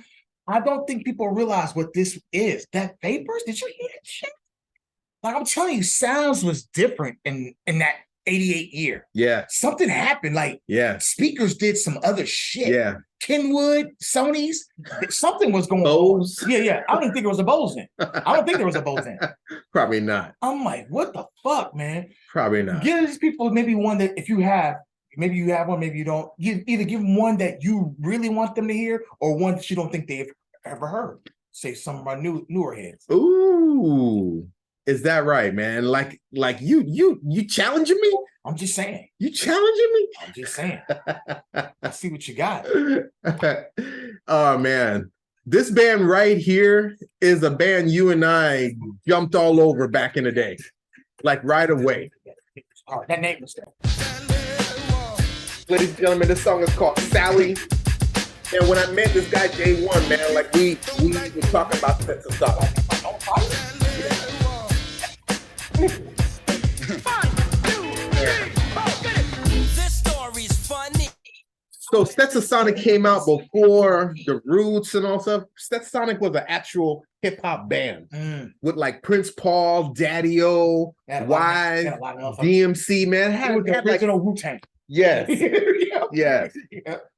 I don't think people realize what this is. That Vapors, did you hear that shit? Like, I'm telling you, sounds was different in that 88 year.
Yeah.
Something happened. Like speakers did some other shit.
Yeah.
Kenwood, Sony's, something was going
Bose.
on. Yeah. I don't think there was a Bose in. I don't think there was a Bose in.
Probably not.
I'm like, what the fuck, man?
Probably not.
Give these people maybe one that if you have, maybe you have one, maybe you don't. Either give them one that you really want them to hear, or one that you don't think they've ever heard. Say some of our newer heads.
Ooh, is that right, man? Like you challenging me?
I'm just saying.
You challenging me?
I'm just saying. I see what you got.
Oh man, this band right here is a band you and I jumped all over back in the day, like right away.
All right, that name was there.
Ladies and gentlemen, this song is called Sally. And when I met this guy day one, man, like we were talking about sets of stuff.
This story's funny.
So Stetsasonic came out before the Roots and all stuff. Stetsasonic was an actual hip hop band with like Prince Paul, Daddy-O, Wise, DMC, man. Had
original Wu-Tang.
Yes. Yes.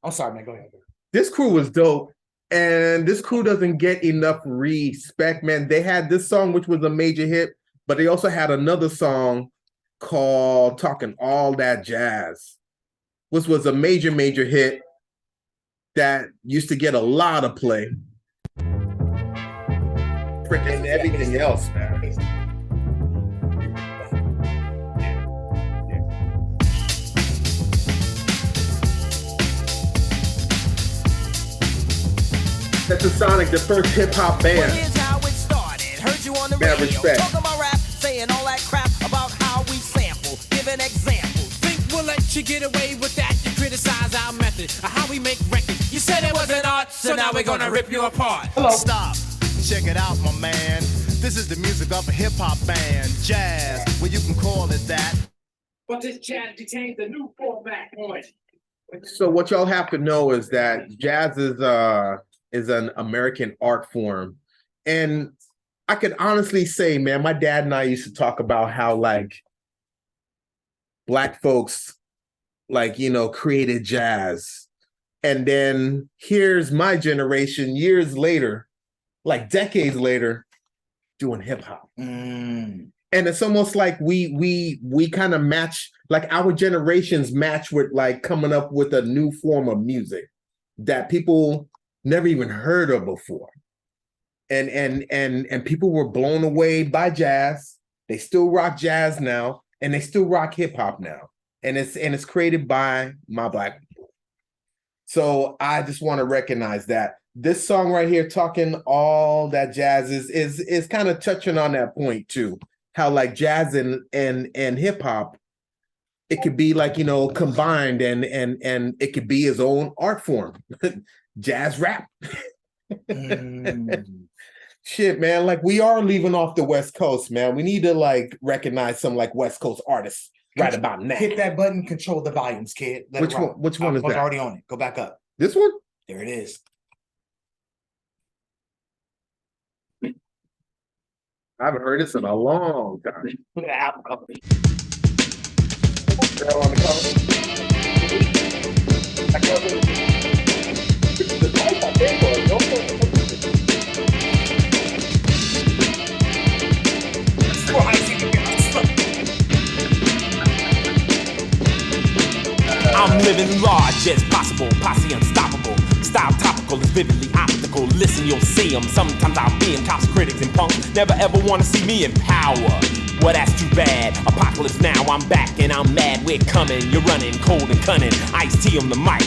I'm sorry, man. Go ahead.
This crew was dope. And this crew doesn't get enough respect, man. They had this song, which was a major hit, but they also had another song called Talking All That Jazz, which was a major hit that used to get a lot of play. Freaking everything else, man. Stetsasonic, the first hip hop band.
Well, here's how it started. Heard you on the
Man,
radio
respect.
talking about rap, saying all that crap about how we sample, giving examples.
Think we'll let you get away with that? You criticize our method of how we make records. You said it wasn't art, so now we're gonna rip you apart.
Stop. Check it out, my man. This is the music of a hip-hop band, jazz, well, you can call it that.
But this jazz contains a new format on it.
So what y'all have to know is that jazz is an American art form. And I could honestly say, man, my dad and I used to talk about how like Black folks, like, you know, created jazz. And then here's my generation years later, like decades later, doing hip hop. And it's almost like we kind of match, like our generations match with like coming up with a new form of music that people never even heard of before. And people were blown away by jazz. They still rock jazz now, and they still rock hip hop now. And it's created by my Black people. So I just want to recognize that. This song right here, Talking All That Jazz, is kind of touching on that point too. How like jazz and hip hop, it could be like, you know, combined and it could be its own art form. Jazz rap. Shit, man, like we are leaving off the West Coast, man. We need to like recognize some like West Coast artists right about now.
Hit that button, control the volumes, kid.
Which one is that?
Already on it. Go back up.
This one?
There it is.
I haven't heard this in a long time.
Look at the album cover.
Girl on the cover. That cover. The type I think was,
I'm living large as possible, posse unstoppable. Style topical is vividly optical. Listen, you'll see them. Sometimes I'll be in tops, critics and punks never ever want to see me in power. Well, that's too bad. Apocalypse now, I'm back and I'm mad. We're coming, you're running, cold and cunning. Ice-T on the mic.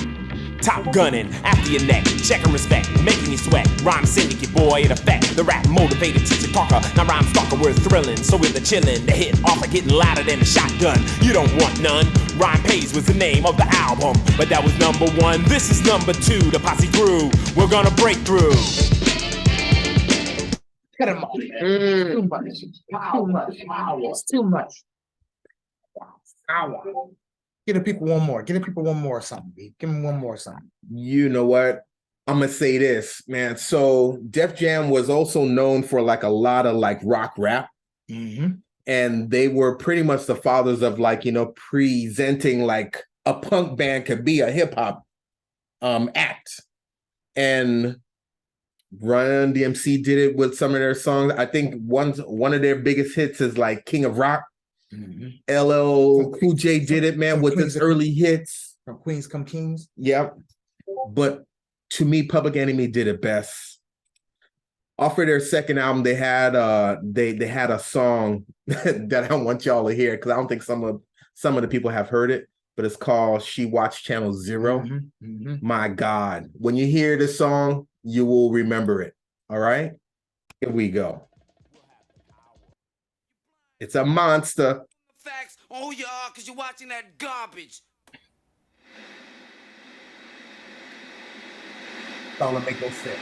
Top gunning, after your neck, checking respect, making you sweat. Rhyme syndicate, boy, in effect. The rap motivated teacher talker, now rhyme stalker, we're thrilling. So we're the chillin', the hit offer getting louder than a shotgun. You don't want none. Rhyme Pays was the name of the album, but that was number one. This is number two, the posse through. We're gonna break through.
Cut him off. Too much. Too much. It's too much. Wow. Give the people one more. Give the people one more something, B. Give them one more something.
You know what? I'm gonna say this, man. So Def Jam was also known for like a lot of like rock rap. and they were pretty much the fathers of like, presenting like a punk band could be a hip hop act. And Run DMC did it with some of their songs. I think one of their biggest hits is like King of Rock. LL Cool J did it, man, with his early hits.
From Queens Come Kings.
Yep. But to me, Public Enemy did it best. Off of their second album, they had a song that I want y'all to hear, because I don't think some of the people have heard it, but it's called She Watched Channel Zero. My God. When you hear this song, you will remember it. All right? Here we go. It's a monster.
Facts. Oh, yeah, because you're watching that garbage.
Don't make no sense.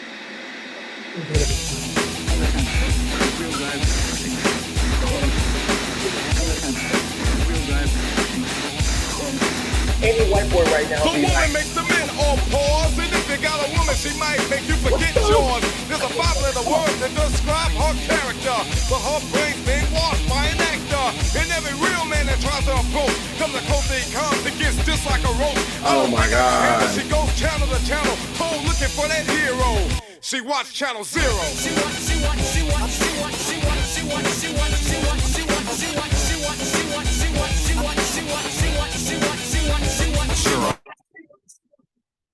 Any white boy right now.
The woman makes the men all pause, and if you got a woman, she might make you forget yours. There's a 5-letter word that describe her character, but her brain's being washed by an actor. And every real man that tries to approach comes the closer he comes, it gets just like a rope.
Oh my God.
She goes channel to channel, cold looking for that hero. She watched Channel Zero.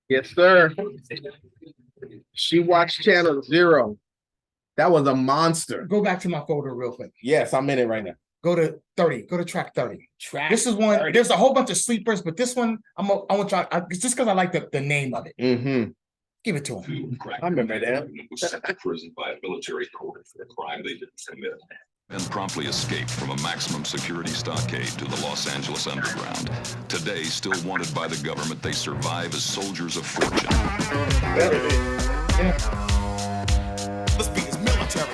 Yes, sir. She watched Channel Zero. That was a monster.
Go back to my folder real quick.
Yes, I'm in it right now.
Go to 30. Go to track 30. This is one. 30. There's a whole bunch of sleepers, but this one, I want y'all, just because I like the name of it.
Mm-hmm.
Give it to him.
I remember that.
Was sent to prison by a military court for a crime they didn't commit. And promptly escaped from a maximum security stockade to the Los Angeles underground. Today, still wanted by the government, they survive as soldiers of fortune.
This beat is military.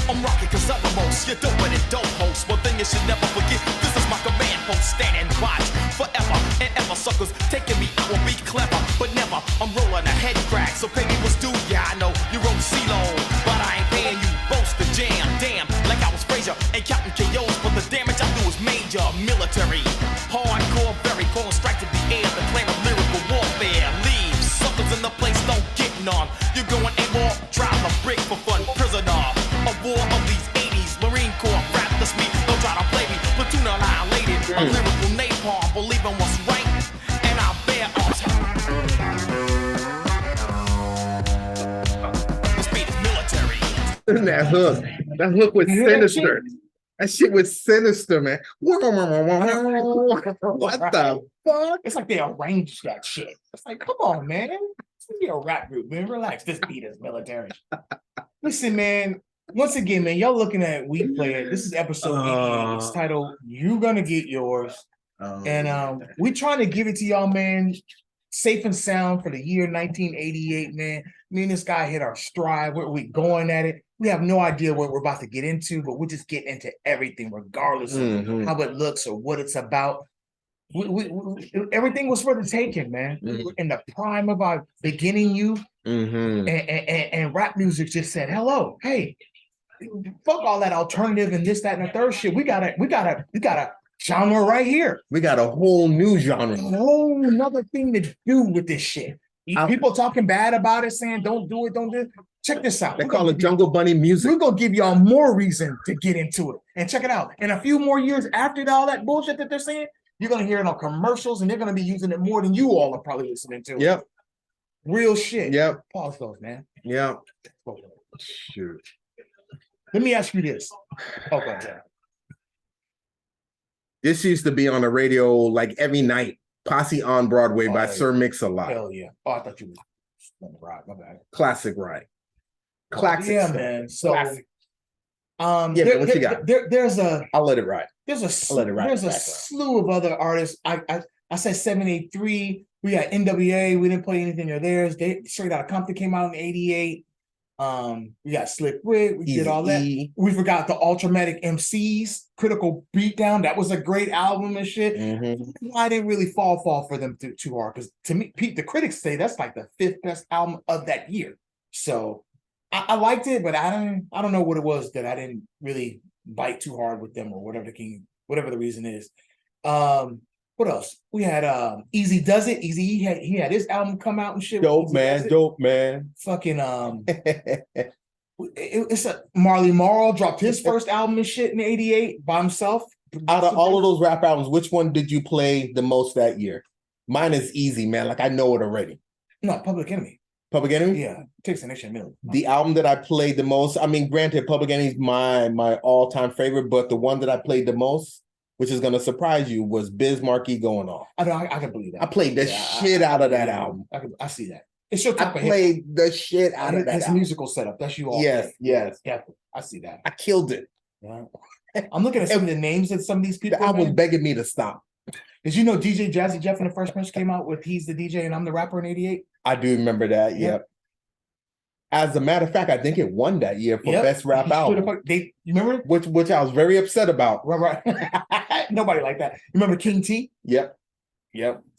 I'm rocking cause I'm the most. You're doing it, dope host. One thing you should never forget. This is my command post. Stand and watch forever and ever. Suckers taking me out will be clever, but never. I'm rolling a head crack. So pay me what's due. Yeah, I know you wrote CeeLo, but I ain't paying you. Boast the jam. Damn, like I was Frazier and counting KOs, but the damage I do is major. Military, hardcore, very cold. Strike to the air. The plan of lyrical warfare. Leave suckers in the place. Don't get none. You're going a war. Drive a brick for fun. Prisoner. A war of these 80s, Marine Corps, rap this me, don't try to play me, platoon annihilated, a lyrical napalm, believing what's right, and I bear arms. This beat is military.
That hook was sinister. That shit was sinister, man. What the fuck?
It's like they arranged that shit. It's like, come on, man. This is a rap group, man. Relax. This beat is military. Listen, man. Once again, man, y'all looking at We Play It. This is episode 88. It's titled You Gonna Get Yourz. And we trying to give it to y'all, man, safe and sound for the year 1988, man. Me and this guy hit our stride. Where we going at it? We have no idea what we're about to get into, but we'll just get into everything, regardless of how it looks or what it's about. Everything was for the taking, man. We were in the prime of our beginning youth, and rap music just said, hello, hey, fuck all that alternative and this, that, and the third shit. We got a genre right here.
We got a whole new genre.
A whole another thing to do with this shit. People talking bad about it, saying don't do it, don't do it. Check this out.
They call it Jungle Bunny music.
We're gonna give y'all more reason to get into it. And check it out. In a few more years after all that bullshit that they're saying, you're gonna hear it on commercials, and they're gonna be using it more than you all are probably listening to.
Yep.
Real shit.
Yep.
Pause those, man.
Yep. Shoot.
Let me ask you this. Oh, go ahead.
This used to be on the radio like every night. Posse on Broadway by Sir Mix-a-Lot.
Hell yeah. Oh, I thought you were on the ride. My bad.
Classic ride. Classic.
Yeah,
stuff.
man. So
Classic. What you got?
There's a
I'll let it ride.
There's a
I'll let it ride.
There's a slew of other artists. I said 783. We got NWA. We didn't play anything of theirs. They Straight Outta Compton came out in 88. We got Slick Rick. We did all that.
Eazy-E.
We forgot the Ultramatic MCs, Critical Beatdown. That was a great album and shit. I didn't really fall for them too hard because to me, the critics say that's like the 5th best album of that year. So I liked it, but I don't know what it was that I didn't really bite too hard with them or whatever the reason is. What else? We had Easy Does It. Easy he had his album come out and shit.
Dope man.
Fucking it's a Marley Marl dropped his first album and shit in '88 by himself.
Out of all of those rap albums, which one did you play the most that year? Mine is easy, man. Like I know it already.
No, Public Enemy.
Public Enemy?
Yeah, takes an extra minute.
The album that I played the most, I mean, granted, Public Enemy is my all-time favorite, but the one that I played the most, which is gonna surprise you, was Biz Markie Going Off.
I can believe that.
I played the shit out of that album.
I see that. It's your type
I
of
played the shit out of that
his
album.
musical setup. That's you all.
Yes.
Yeah, I see that.
I killed it.
Yeah. I'm looking at some of the names of some of these people.
I was begging me to stop.
Did you know DJ Jazzy Jeff and the Fresh Prince came out with He's the DJ and I'm the Rapper in '88?
I do remember that. Yep. As a matter of fact, I think it won that year for best rap album.
You remember?
Which I was very upset about.
Right. Nobody like that. You remember King T?
Yep.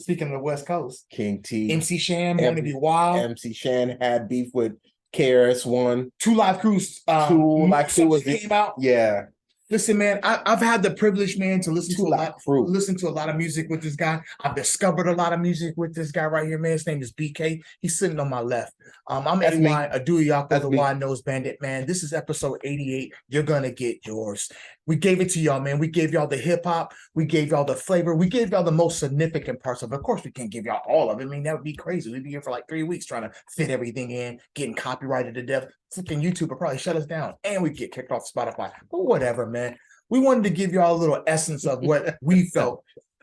Speaking of the West Coast,
King T,
MC Sham, Wanna Be Wild.
MC Shan had beef with KRS-One.
Two Live Crews.
Two Live Crew was
came out.
Yeah.
Listen, man, I've had the privilege, man, to listen to a lot of music with this guy. I've discovered a lot of music with this guy right here, man. His name is BK. He's sitting on my left. I'm A-Y, a Dewey Yako, the Wide Nose Bandit, man. This is episode 88. You're gonna get yours. We gave it to y'all, man. We gave y'all the hip hop. We gave y'all the flavor. We gave y'all the most significant parts of it. Of course, we can't give y'all all of it. I mean, that would be crazy. We'd be here for like 3 weeks trying to fit everything in, getting copyrighted to death. Freaking YouTube would probably shut us down, and we get kicked off Spotify. But whatever, man. We wanted to give y'all a little essence of what we felt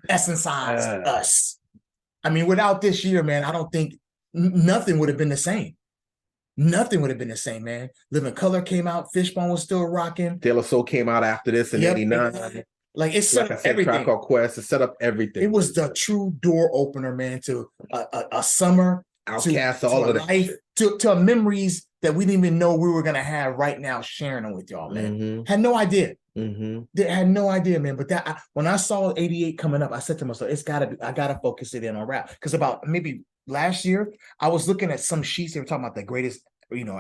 essenceized us. I mean, without this year, man, I don't think nothing would have been the same. Nothing would have been the same, man. Living Color came out. Fishbone was still rocking.
De La Soul came out after this in '89.
Like it set up everything.
Tribe Called Quest, it set up everything.
It was the true door opener, man, to a summer,
Outcast,
to
all of
life, to memories that we didn't even know we were gonna have right now, sharing them with y'all, man. Had no idea. They had no idea, man. But when I saw '88 coming up, I said to myself, I gotta focus it in on rap. Because about maybe last year, I was looking at some sheets, they were talking about the greatest,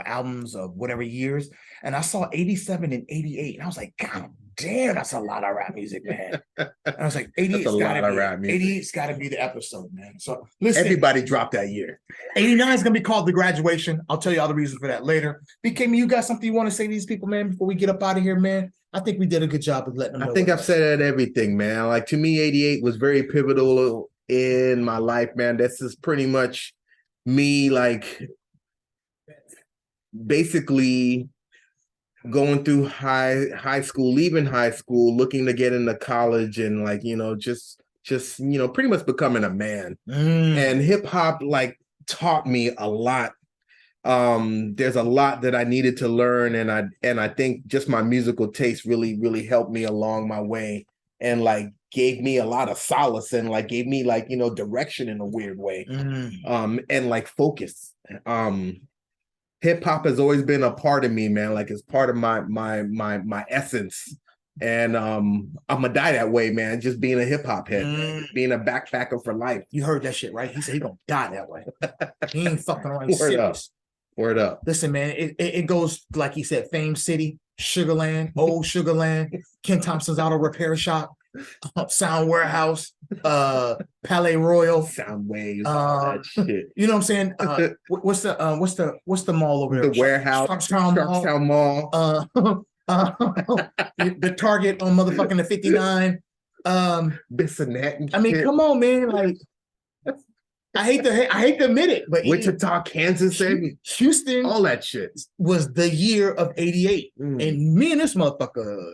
albums of whatever years. And I saw 87 and 88. And I was like, God damn, that's a lot of rap music, man. And I was like, 88's gotta be the episode, man. So listen.
Everybody dropped that year.
89 is gonna be called The Graduation. I'll tell you all the reasons for that later. BK, you got something you want to say to these people, man, before we get up out of here, man? I think we did a good job of letting them know.
I think I've said everything, man. Like, to me, 88 was very pivotal in my life, man. This is pretty much me, like, basically going through high school, leaving high school, looking to get into college, and like, just pretty much becoming a man. And hip hop like taught me a lot. There's a lot that I needed to learn, and I think just my musical taste really helped me along my way, and like gave me a lot of solace, and like gave me like direction in a weird way, and like focus. Hip hop has always been a part of me, man. Like it's part of my essence, and I'm gonna die that way, man. Just being a hip hop head, man. Being a backpacker for life.
You heard that shit, right? He said he gonna die that way. He ain't fucking around.
Word up.
Listen, man, it goes like he said, Fame City, Sugarland, Old Sugarland, Ken Thompson's Auto Repair Shop, Sound Warehouse, Palais Royal,
Sound Waves, all that shit.
You know what I'm saying? What's the mall over there?
The Warehouse,
Sharpstown Mall. The Target on motherfucking the 59.
This and that. And
I mean, come on, man. Like, I hate to admit it, but
Wichita, Kansas,
Houston,
all that shit
was the year of '88, and me and this motherfucker,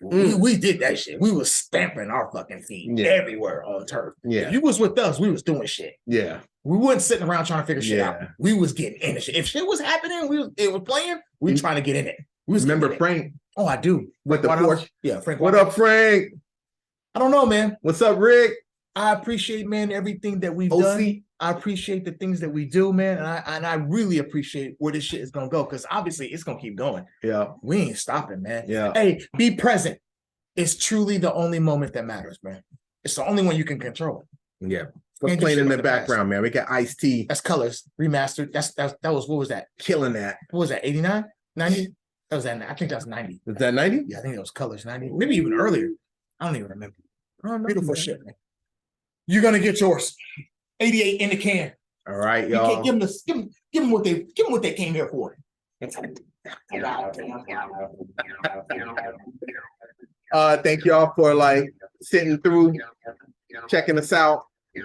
we did that shit. We was stamping our fucking feet everywhere on turf.
Yeah,
if you was with us, we was doing shit.
Yeah,
we wasn't sitting around trying to figure shit out. We was getting in the shit. If shit was happening, it was playing. We trying to get in it. We was
remember Frank?
Oh, I do.
With the Porsche.
Yeah, Frank.
What up, Frank?
I don't know, man.
What's up, Rick?
I appreciate, man, everything that we've done. I appreciate the things that we do, man, and I really appreciate where this shit is gonna go because obviously it's gonna keep going.
Yeah,
we ain't stopping, man.
Yeah.
Hey, be present. It's truly the only moment that matters, man. It's the only one you can control.
Yeah. What's
Can't do
playing
shit
in the
about the past.
background, man? We got Ice-T.
That's Colors remastered. That was what was that?
Killing that.
What was that? 89? 90? That was that. I think that was 90.
Is that 90?
Yeah, I think it was Colors 90. Maybe even earlier. I don't even remember. Beautiful shit, man. You're gonna get yours. 88 in the can.
All right,
You
y'all.
can't give them what they came here for.
Thank y'all for like sitting through, checking us out,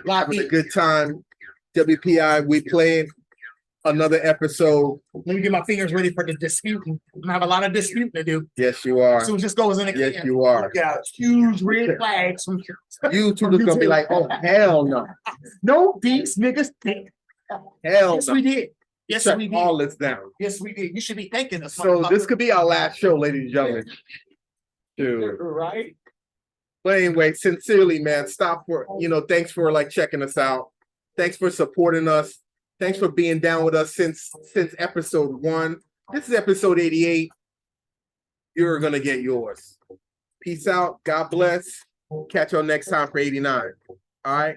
having a good time. WPI, we played another episode.
Let me get my fingers ready for the dispute. I'm gonna have a lot of disputing to do.
Yes, you are.
As soon as this goes in the
Yes,
can,
you are.
got huge red flags from
YouTube's gonna be like, oh hell no.
No, these niggas think.
Hell
Yes,
no.
we did. Yes,
Shut
we did.
all this down.
Yes, we did. You should be thanking us.
So this could be our last show, ladies and gentlemen. Dude.
Right?
But anyway, sincerely, man, thanks for like checking us out. Thanks for supporting us. Thanks for being down with us since episode 1. This is episode 88. You're gonna get yours. Peace out. God bless. Catch y'all next time for 89. All right.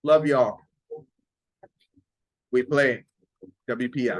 Love y'all. We play WPI.